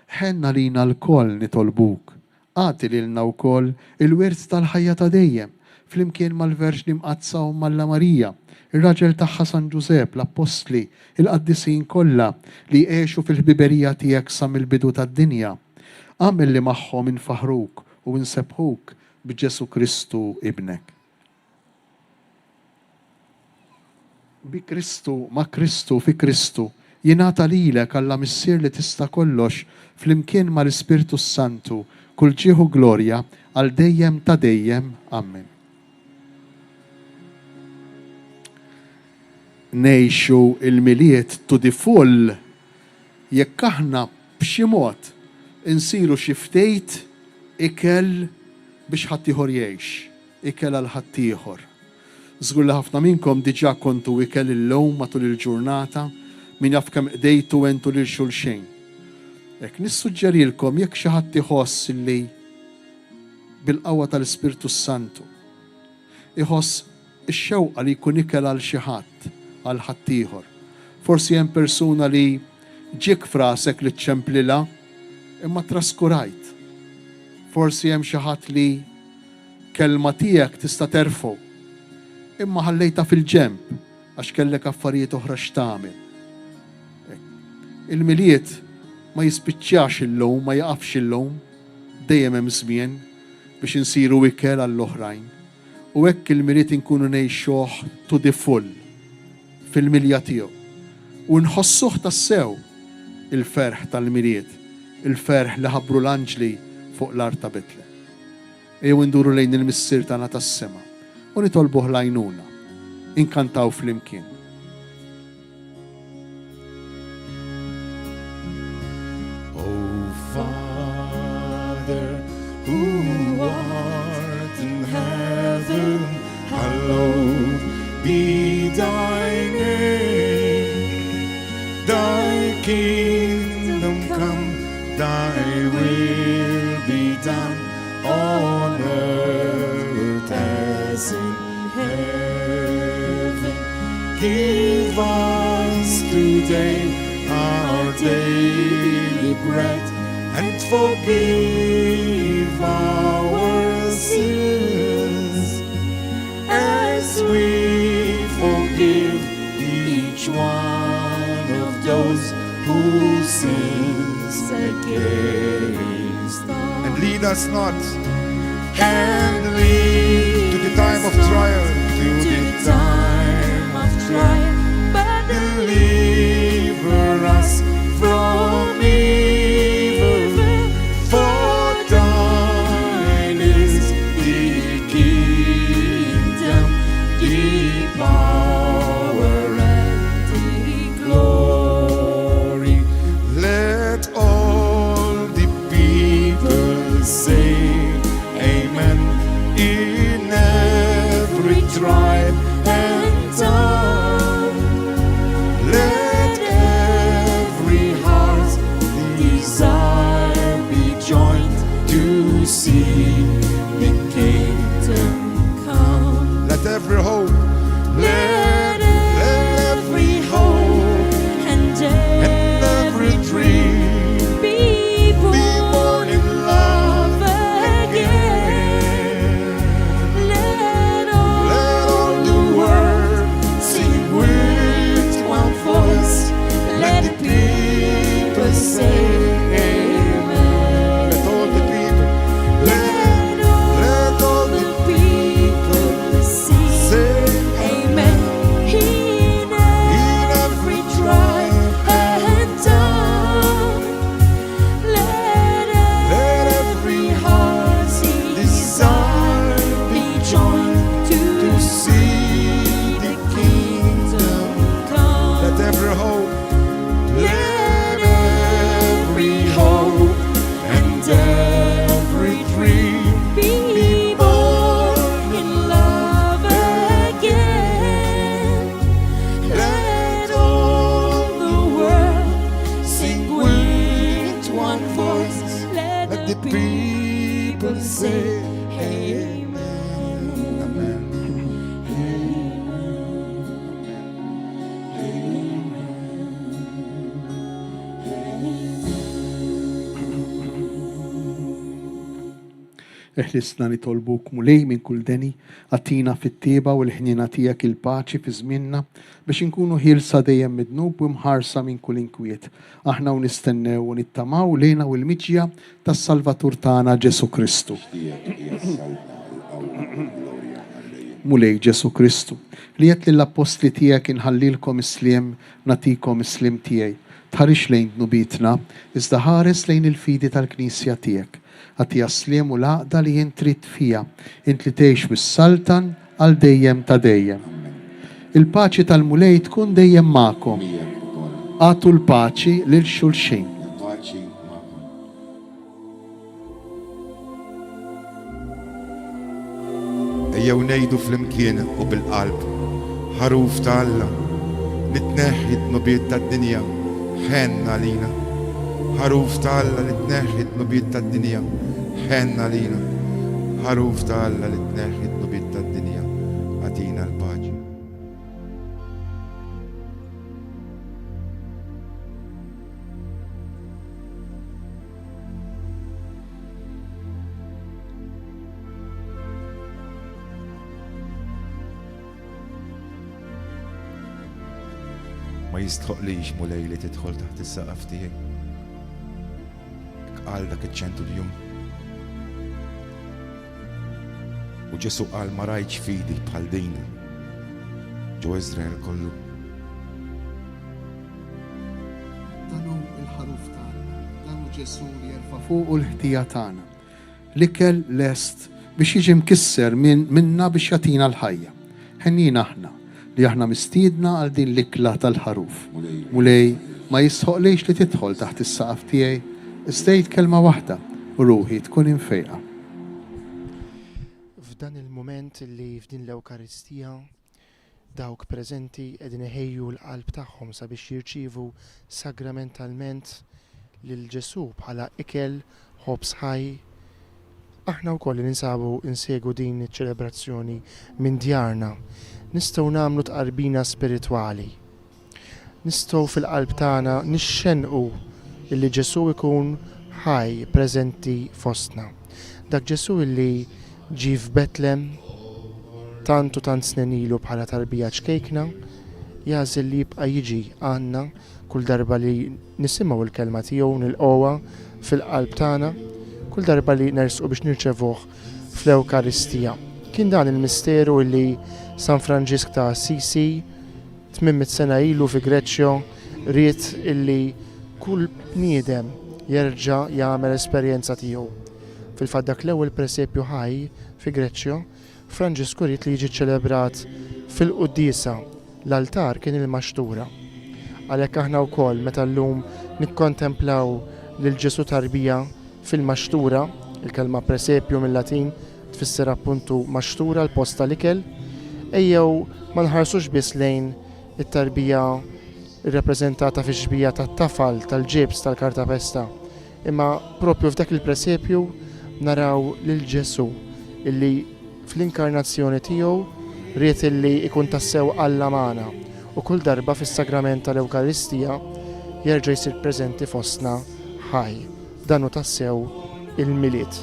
Ħenna lina l-koll nitolbuk, għati lilna wkoll il-wirt tal-ħajja ta' dejjem, flimkien mal-Verġni Mqazza u Malla Marija, ir-raġel tagħha San Ġusep, l-Apostli, il-qaddisin kollha li għexu fil-ħbiberija tiegħek sa mill-bidu tad-dinja. Għamel li magħhom infaħruk u nsebħuk b'Ġesu Kristu ibnek. Bi Kristu, ma' Kristu, fi Kristu, Jingħata lilek Alla Missier li tista' kollox flimkien mal-Ispirtu Santu kull ġieħu glorja għal dejjem ta' dejjem. Amen. Nejxu il-miliet to the full jekk aħna b'xi mod insiru xi ftejt ikel biex ħaddieħor jgħix, ikel għal ħaddieħor. Żgur li ħafna minnkom diġà kontu ikel illum matul il-ġurnata min jaf kemm qdejtu entu lil xulxejn. Hekk nissuġġerilkom jekk xi ħadd iħoss li bil-qawwa tal-Ispirtu Santu iħoss ix-xewqa li jkun ikel għal xi ħadd għal ħaddieħor. Forsi hemm persuna li ġik frasek li tċemplilha imma traskurajt. Forsi hemm xi ħadd li kelma tiegħek tista' terfgħu imma ħallejta fil-ġemp għax kellek affarijiet oħra x'tagħmel. Il-miliet ma jispiċċjax illum, ma jaqafx illum, dejjem hemm żmien biex insiru ikel għall-oħrajn. U hekk il-miliet inkunu ngħixuh to the full fil-milja tiegħu. U nħossuh tassew il-ferħ tal-miliet, il-ferħ li ħabbru l-anġli fuq l-art ta' Betlem. Ejjew induru lejn il-Missier tagħna tas-sema u nitolbuh l-għajnuna, inkantaw flimkien. Oh Father, who art in heaven, hallowed be thy name. Thy kingdom come, thy will be done on earth as in heaven. Give us today our daily bread, and forgive our sins as we forgive each one of those who sins against us. And lead us not And lead to the time of trial, to the time of trial, but deliver us from evil. For thine is the kingdom, the power, and the glory. Let all the people say Amen in every tribe and tongue. Let every heart's desire be joined to see the kingdom come. let every hope Let every hope and every dream Be born in love again. Let Let all the world sing with one voice. Let the people say Amen. let all the people Let all the people say Amen. In every tribe and tongue. Let Let every heart's desire be joined to see the kingdom come. let every hope Let every hope and every dream be born in love again. Let all the world sing with one voice. Let the people say Amen. Eħlisna nitolbuk mulej minn kull deni, għatina fit-tieba u l-ħnina tiegħek il-paċi fi żmienna biex inkunu ħilsa dejjem midnub u mħarsa minn kull inkwiet. Aħna u nistennew u nittamaw lejna u l-miġja tas-Salvatur tagħna Ġesu Kristu. mulej Ġesu Kristu li jett l-apostli tiegħek inħallilkom isliem natikom islim tiegħi. Tħarix lejn nubitna, iżda ħares lejn il-fidi tal-Knisja tiegħek. Għatija sliem u laqda li jien trid fija, int li tgħix bis-saltan għal dejjem ta' dejjem. Il-paċi tal-mulej tkun dejjem magħkom. Għatu l-paċi lil xulxin. paċi magħkom. Ejjew ngħidu flimkien u bil-qalb ħaruf ta' Alla nitneħħi d-nubiet tad-dinja ħenna lina. ħaruf ta' Alla li tneħħi d-nubiet tad-dinja ħenna lina. ħaruf ta' Alla li tneħħi d-nubiet tad-dinja għatina l-paċi. Ma jistħoqlix mulej li tidħol taħt is-saqaf tiegħek. Qal dak iċ-ċenturjun. U Ġesu qal ma rajtx fidi bħal din ġew Iżrael kollu. Danu il-ħaruf tagħna, danu Ġesu li jerfa' fuq l-ħtija tagħna. L-ikel lest biex jiġi mkisser minna biex jagħtina l-ħajja. Ħennina aħna li aħna mistiedna għal din l-ikla tal-ħaruf. Mulej, ma jisħoqlejx li tidħol taħt is-saqaf tiegħi, istejt kelma waħda u ruħi tkun infejqa. F'dan il-moment li f'din l-Ewkaristija dawk preżenti qegħdin iħejju l-qalb tagħhom sabiex jirċievu sagramentalment lil Ġesu bħala ikel ħobs ħaj. Aħna wkoll ninsabu insegu din iċ-ċelebrazzjoni minn djarna. Nistgħu nagħmlu tqarbina spiritwali. Nistgħu fil-qalb tagħna nixxenqu illi Ġesu ikun ħaj preżenti fostna. Dak Ġesu illi ġi f'Betlem tant u tant snin ilu bħala tarbija ċkejkna, jażel li jibqa' jiġi għandna kull darba li nisimgħu l-kelma tiegħu nilqgħuha fil-qalb tagħna, kull darba li nersqu biex nirċevuh fl-Ewkaristija. Kien dan il-misteru illi San Franġisk ta' Assisi 800 sena ilu fi Greċja ried illi kull bniedem jerġa' jagħmel esperjenza tiegħu. Fil-fatt dak l-ewwel presepju ħaj fi Greċja, Franġisku ried li jiġi ċelebrat fil-Qudiesa. L-altar kien il-Maxtura. Għalhekk aħna wkoll meta llum nikkontemplaw lil Ġesu tarbija fil-Maxtura, il-kelma presepju mill-Latin tfisser appuntu maxtura l-posta l-ikel, ejjew ma nħarsux biss lejn it-tarbija irrappreżentata fi xbija tat-tafal tal-ġibs tal-kartapesta, imma propju f'dak il-presepju naraw lil Ġesu illi fl-inkarnazzjoni tiegħu ried illi ikun tassew Alla magħna u kull darba fis-sagrament tal-Ewkaristija jerġa' jsir preżenti fostna ħaj. Dan hu tassew il-miliet.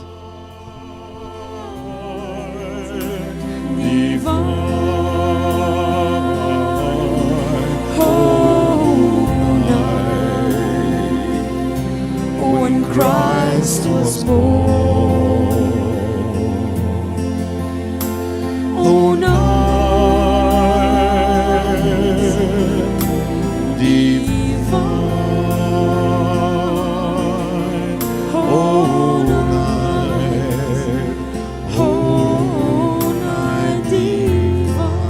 When Christ was born, oh night divine, oh night divine.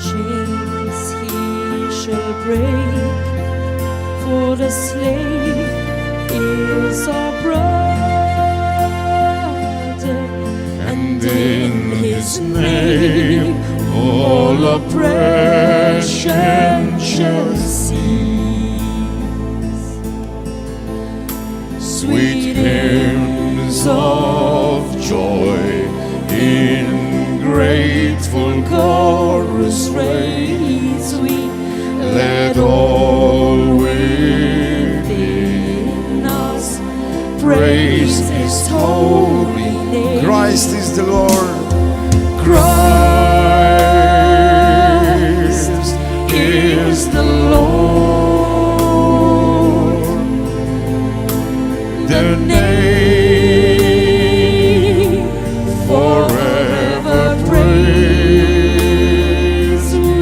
Chains he shall break, for the slave is our brother, and in his name all oppression shall cease. Sweet hymns of joy in grateful chorus raise we, Let all within us praise His holy name. Christ is the Lord. Christ is the Lord. The name forever praise we.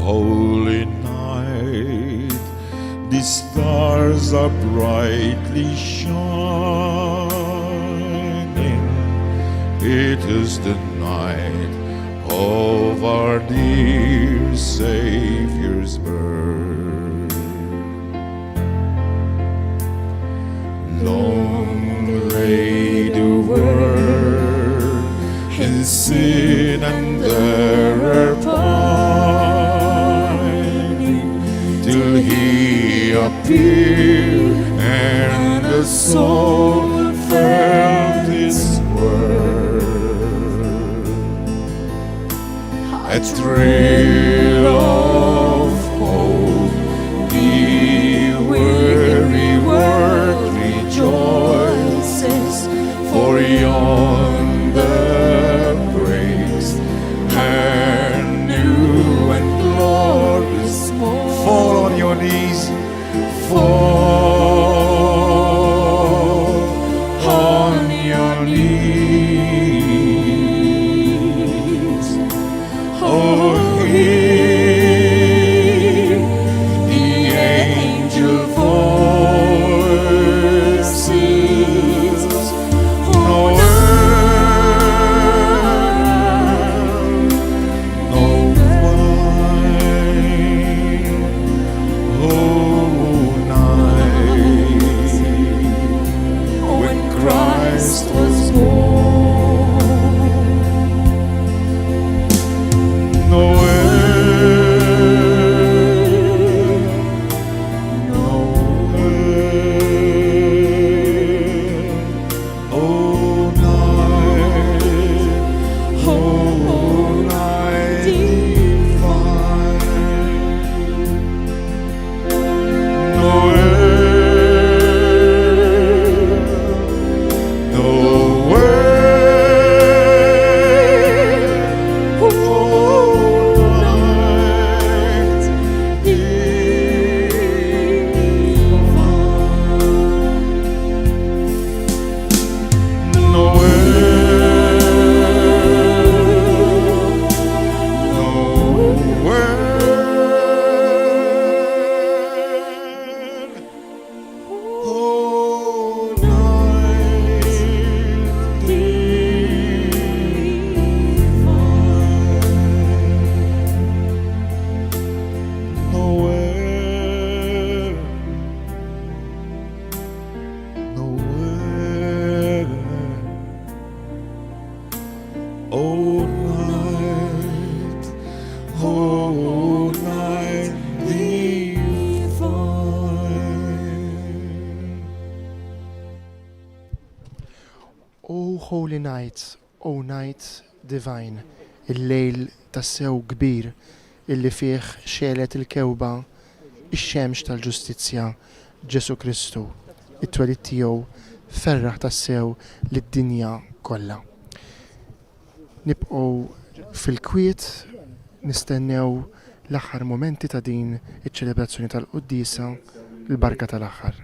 Holy night, the stars are brightly shining. It is the night of our dear Savior's birth. Long lay the world in sin and error pining, till He appeared and the soul felt His word. A thrill of hope, the weary world rejoices, for yonder breaks a new and glorious morn. Fall on your knees. Fall on your knees. Oh, hear the angel voices. No earth, no wine. Oh, night when Christ was born. No earth, no earth. Oh, night divine. No earth, no earth. Oh, night divine. No Oh, night, oh, night divine. Oh holy night, oh night divine, il-lejl tassew kbir, illi fih xelet il-kewba, ix-xemx tal-ġustizzja, Ġesu Kristu, it-twelid tiegħu ferraħ tassew lid-dinja kollha. Nibqgħu fil-kwiet nistennew l-aħħar momenti ta' din iċ-ċelebrazzjoni tal-Quddisa, il-barka tal-aħħar.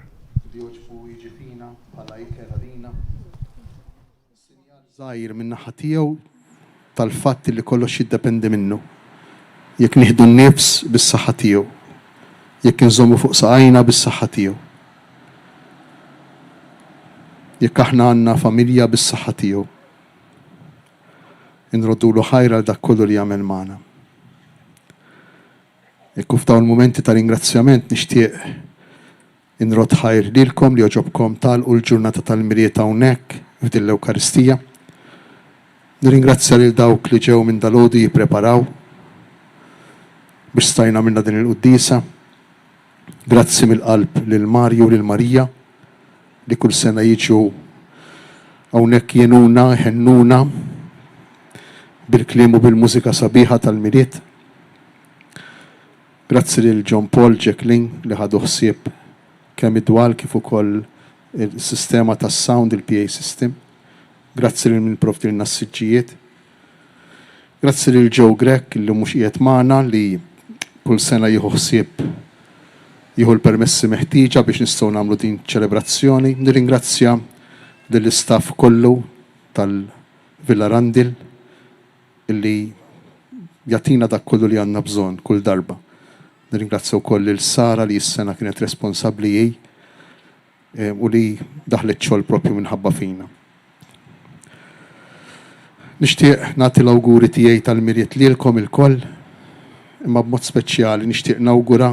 Żgħir min-naħa tiegħu tal-fatt li kollox jiddependi minnu. Jekk nieħdu n-nifs bis-saħħa tiegħu. jekk inżommu fuq saqajna bis-saħħa tiegħu. Jekk aħna għandna familja bis-saħħa tiegħu. Inroddulu ħajra dak kollu li jagħmel magħna. Jekk f'dawn il-mumenti ta' ringrazzjament nixtieq inrod ħajr lilkom li joġobkom talqu l-ġurnata tal-miriet hawnhekk f'din l-Ewkaristija. Nirringrazzja lil dawk li ġew minn dalgħodu jippreparaw biex stajna minna din il-quddisa. Grazzi mill-qalb lil Marju u lil Marija li kull sena jiġu hawnhekk jenuna, ħennuna bil-kliem u bil-mużika sabiħa tal-miriet. Grazzi lil John Paul Jacklin li ħadu ħsieb kemm id-dwal kif ukoll il-sistema tas-sound, il-PA system. Grazzi lil min-prof lilna s-siġġijiet. Grazzi lil Joe Grek li mhux qiegħed magħna li kull sena jieħu ħsieb jieħu l-permessi meħtieġa biex nistgħu nagħmlu din ċelebrazzjoni. Nirringrazzja lill-istaff kollu tal-Villa Randil illi jagħtina dak kollu li għandna bżonn kull darba. Nirringrazzja wkoll lil Sara li s-sena kienet responsabbli u li daħlet xogħol propju minħabba fina. Nixtieq nagħti l-awguri tiegħi tal-miriet lilkom ilkoll, imma b'mod speċjali nixtieq nawgura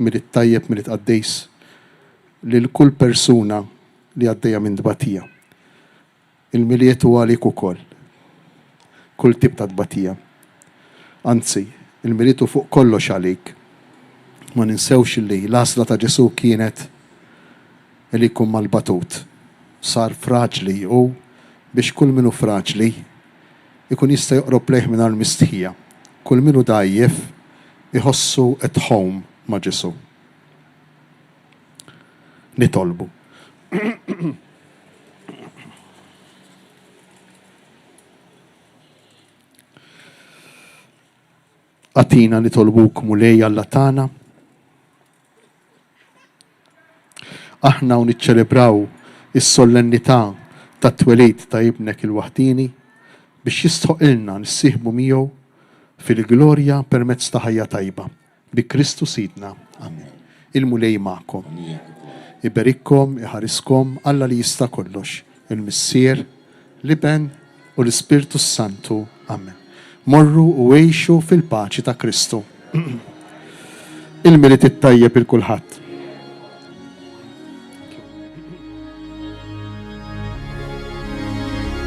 miriet tajjeb miriet qaddejs lil kull persuna li għaddejja minn dbatija. Il-miriet huwa għalik ukoll. Kull tip ta' dbatija. Anzi, il-miriet hu fuq kollox għalik. Ma ninsewx li l-għażla ta' Ġesu kienet li jkun mal-batut. Sar fraġli u biex kull minnu fraġli ikun jista' joqrob lejh mingħajr mistħija. Kull minnu dajjef iħossu at home ma' Ġesu. Nitolbu. Atina nitolbuk mulej Alla tagħna. Aħna u niċċelebraw is-solennità tat-twelid ta' ibnek il-waħdini biex jistħoqilna nissieħbu miegħu fil-glorja permezz ta' ħajja tajba. Bi Kristu Sidna. Amen. Il-mulej magħkom. Iberikkom, iħariskom Alla li jista' kollox. Il-Missier, l-Iben u l-Ispirtu Santu. Amen. Morru u għejxu fil-paċi ta' Kristu. Il-miriet it-tajjeb il-kulħadd.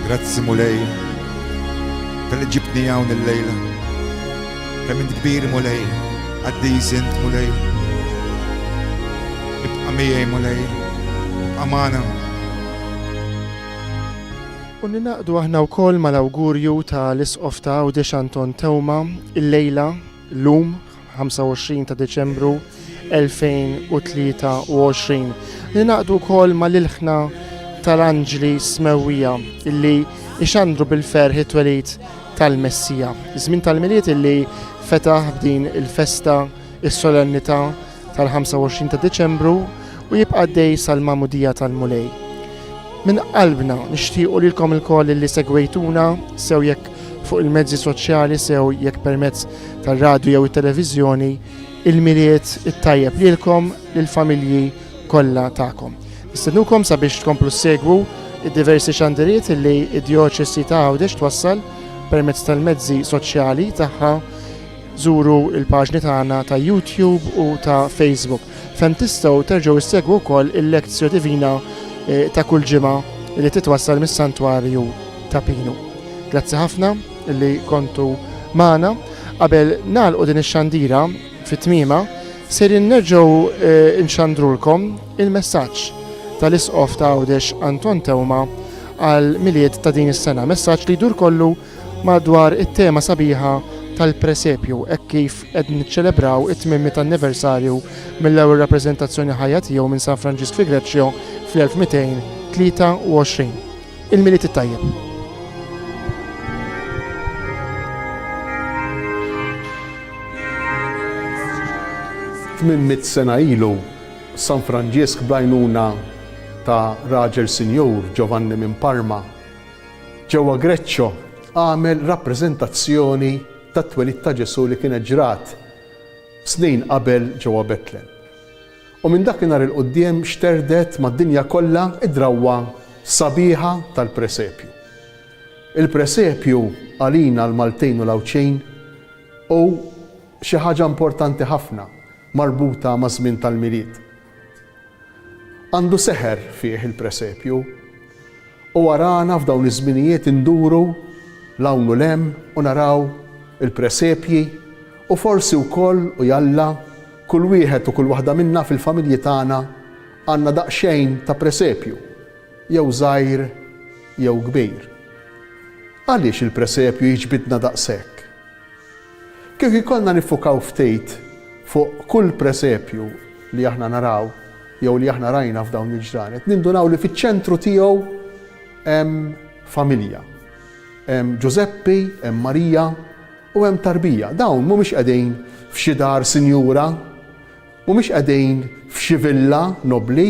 Grazzi mulej, tal ġibni hawn il-lejla. Kemm int kbir mulej, għaddis int mulej. Ibqa' miegħi mulej, ibqa' magħna. U ninaqdu aħna wkoll mal-awgurju ta' l-isqof ta' Għawdex Anton Tewma il-lejla l-lum 25 ta' Deċembru 2023. Ninaqdu wkoll mal-ilħna tal-Anġli Smewwija illi ixandru bil-ferħ it-twelid tal-Messija. Żmien tal-miliet illi fetaħ b'din il-festa is-solennità tal-25 ta' Deċembru u jibqa' dej sal-Magħmudija tal-Mulej. Min qalbna nixtiequ lilkom ilkoll illi segwejtuna sew jekk fuq il-mezzi soċjali sew jekk permezz tar-radju jew it-televiżjoni il-miliet it-tajjeb lilkom lill-familji kollha tagħkom. Nistennukom sabiex tkomplu segwu id-diversi xandiriet illi id-djoċesi ta' Għawdex twassal permezz tal-mezzi soċjali tagħha. Żuru il-paġni tagħna ta' YouTube u ta' Facebook fejn tistgħu terġgħu issegwu wkoll il-lezzju divina ta' kull ġimgħa li titwassal mis-Santwarju ta' Pinu. Grazzi ħafna li kontu magħna. Qabel nagħlqu din ix-xandira fit-tmiema ser nerġgħu nxandrulkom il-messaġġ tal-isqof ta' Għawdex Anton Tewma għal miliet ta' din is-sena. Messaġġ li jdur kollu madwar it-tema sabiħa tal-presepju hekk kif qed niċċelebraw it-tmiem anniversarju mill-ewwel rappreżentazzjoni ħajja tiegħu minn San Franġisk fi Greċja fl-1223. Il-miliet it-tajjeb. Tmien sena ilu San Franġisk b'għajnuna ta' raġel Sinjur Giovanni minn Parma ġewwa Greċja għamel rappreżentazzjoni tat-twelid ta' Ġesu li kienet ġrat snin qabel ġewwa Betlem. U minn dakinhar il-qudiem xterdet mad-dinja kollha id-drawwa sabiħa tal-presepju. Il-presepju għalina l-Maltejn u l-Awċejn u xi ħaġa importanti ħafna marbuta ma' żmien tal-milied. Għandu seħer fih il-presepju u warana f'dawn iż-żminijiet induru l-hawn u l-hemm u naraw il-presepji u forsi wkoll u jalla kull wieħed u kull waħda minna fil-familji tagħna għandna daqsxejn ta' presepju, jew żgħir jew kbir. Għaliex il-presepju jiġbidna daqshekk? Kif ikollna niffukaw ftit fuq kull presepju li aħna naraw jew li aħna rajna f'dawn il-ġranet, nindunaw li fiċ-ċentru tiegħu hemm familja. Hemm Giuseppi, hemm Marija u hemm tarbija. Dawn mhumiex qegħdin f'xi dar sinjura, mhumiex qegħdin f'xi villa nobli,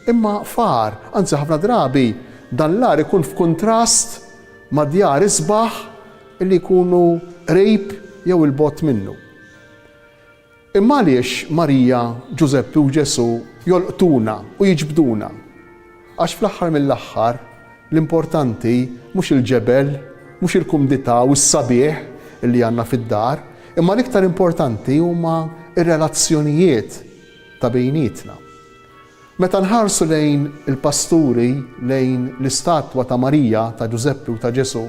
imma far, anzi ħafna drabi dan l-ar ikun f'kuntrast ma' djar isbaħ illi jkunu qrib jew il-bot minnu. Imma għaliex Marija, Giuseppi u Ġesu jolqtuna u jiġbduna? Għax fl-aħħar mill-aħħar l-importanti mhux il-ġebel, mhux il-kumdità u s-sabiħ illi għandna fid-dar, imma l-iktar importanti huma ir-relazzjonijiet ta' bejnietna. Meta nħarsu lejn il-pasturi, lejn l-istatwa ta' Marija, ta' Giuseppi u ta' Ġesu,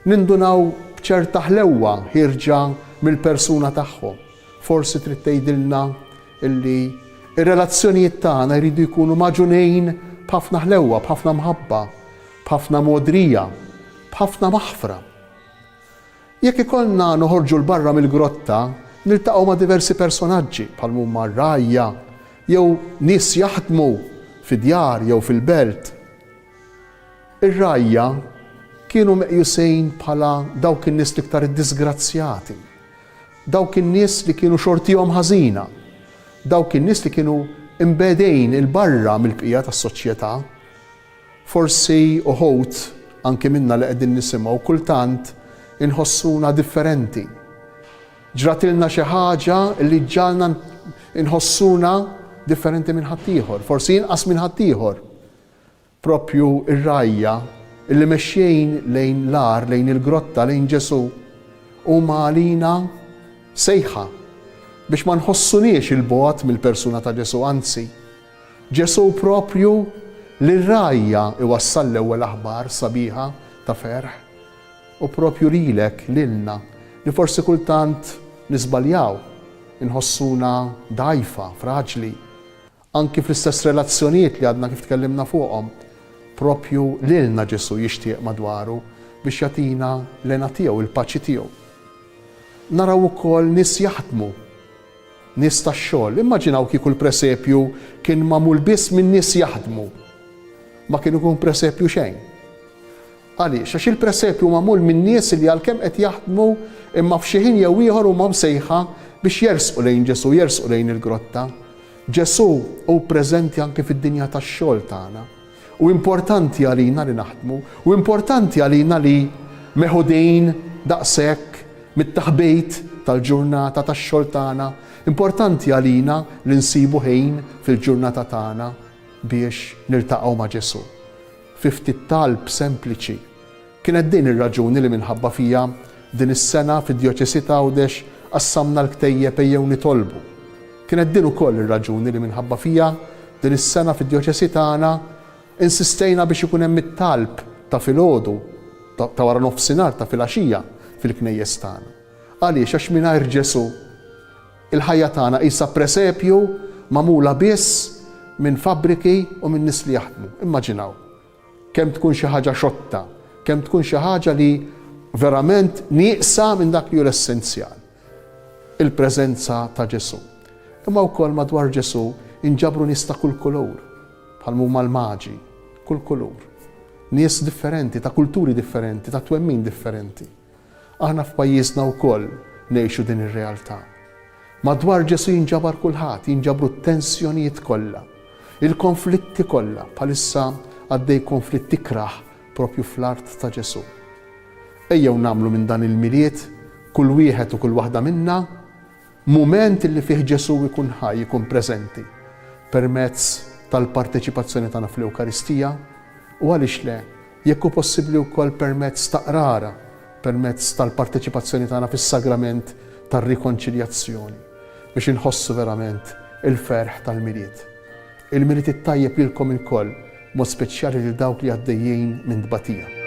nindunaw b'ċerta ħlewwa ħirġa mill-persuna tagħhom. Forsi trid tgħidilna illi ir-relazzjonijiet tagħna jridu jkunu maġunejn b'ħafna ħlewwa, b'ħafna mħabba, b'ħafna modrija, b'ħafna maħfra. Jekk ikollna noħorġu l-barra mill-grotta, niltaqgħu ma' diversi personaġġi bħal huma rajja jew nies jaħdmu fid-djar jew fil-belt. Ir-rajja kienu meqjusejn bħala dawk in-nies l-iktar iddisgrazzjati, dawk in-nies li kienu xortihom ħażina, dawk in-nies li kienu imbedejn il-barra mill-bqija tas-soċjetà. Forsi uħud anke minna li qegħdin nisimgħu kultant inħossuna differenti. Ġratilna xi ħaġa li ġalna inħossuna differenti minn ħaddieħor, forsi inqas minn ħaddieħor. Propju ir-rajja illi mexxejn lejn l-ar, lejn il-grotta, lejn Ġesu huma għalina sejħa biex ma nħossuniex il-bogħod mill-persuna ta' Ġesu, anzi, Ġesu propju lir-rajja iwassal l-ewwel aħbar sabiħa ta' ferħ u propju lilek lilna li forsi kultant nisbaljaw, inħossuna dajfa, fraġli, anki fl-istess relazzjonijiet li għadna kif tkellimna fuqhom, propju lilna Ġesu jixtieq madwaru biex jagħtina l-għena tiegħu, il-paċi tiegħu. Naraw ukoll nies jaħdmu, nies tax-xogħol. Immaġinaw kieku l-presepju kien magħmul biss minn nies jaħdmu, ma kien ikun presepju xejn. Għaliex, għax il-presepju magħmul minn nies li għalkemm qed jaħdmu imma f'xi ħin jew ieħor huma msejħa biex jersqu lejn Ġesu, jersqu lejn il-grotta. Ġesu hu preżenti anke fid-dinja tax-xogħol tagħna. U importanti għalina li naħdmu, u importanti għalina li meħudin daqshekk mit-taħbejt tal-ġurnata tax-xogħol tagħna, importanti għalina li nsibu ħin fil-ġurnata tagħna biex niltaqgħu ma' Ġesu. Fi ftit talb sempliċi. Kienet din ir-raġuni li minħabba fija din is-sena fid-Djoċesi ta' Għawdex qassamna l-ktejjeb ejjew nitolbu. Kienet din ukoll ir-raġuni li minħabba fija din is-sena fid-Djoċesi tagħna insistejna biex ikun hemm it-talb ta' filgħodu ta' wara nofsinhar ta' filgħaxija fil-knejjes tagħna. Għaliex għax mingħajr Ġesu il-ħajja tagħna qisha presepju magħmula biss minn fabbriki u minn nies li jaħdmu. Immaġinaw kemm tkun xi ħaġa xotta, kemm tkun xi ħaġa li verament nieqsa minn dak li hu l-essenzjal. Il-preżenza ta' Ġesu. Imma wkoll madwar Ġesu inġabru nies ta' kull kulur, bħal huma l-maġi, kull kulur. Nies differenti, ta' kulturi differenti, ta' twemmin differenti. Aħna f'pajjiżna wkoll ngħixu din ir-realtà. Madwar Ġesu jinġabar kulħadd, jinġabru t-tensjonijiet kollha, il-konflitti kollha, bħalissa għaddej konflitti kraħ propju fl-art ta' Ġesu. Ejjew nagħmlu minn dan il-miliet kull wieħed u kull waħda minna mument li fih Ġesu jkun ħaj, jkun preżenti. permezz tal-parteċipazzjoni tagħna fl-Ewkaristija u għaliex le, jekk hu possibbli wkoll permezz ta' qrara, permezz tal-parteċipazzjoni tagħna fis-sagrament tar-rikonċiljazzjoni biex inħossu verament il-ferħ tal-miliet. Il-miliet it-tajjeb lilkom ilkoll, mod speċjali lil dawk li għaddejjin minn tbatija.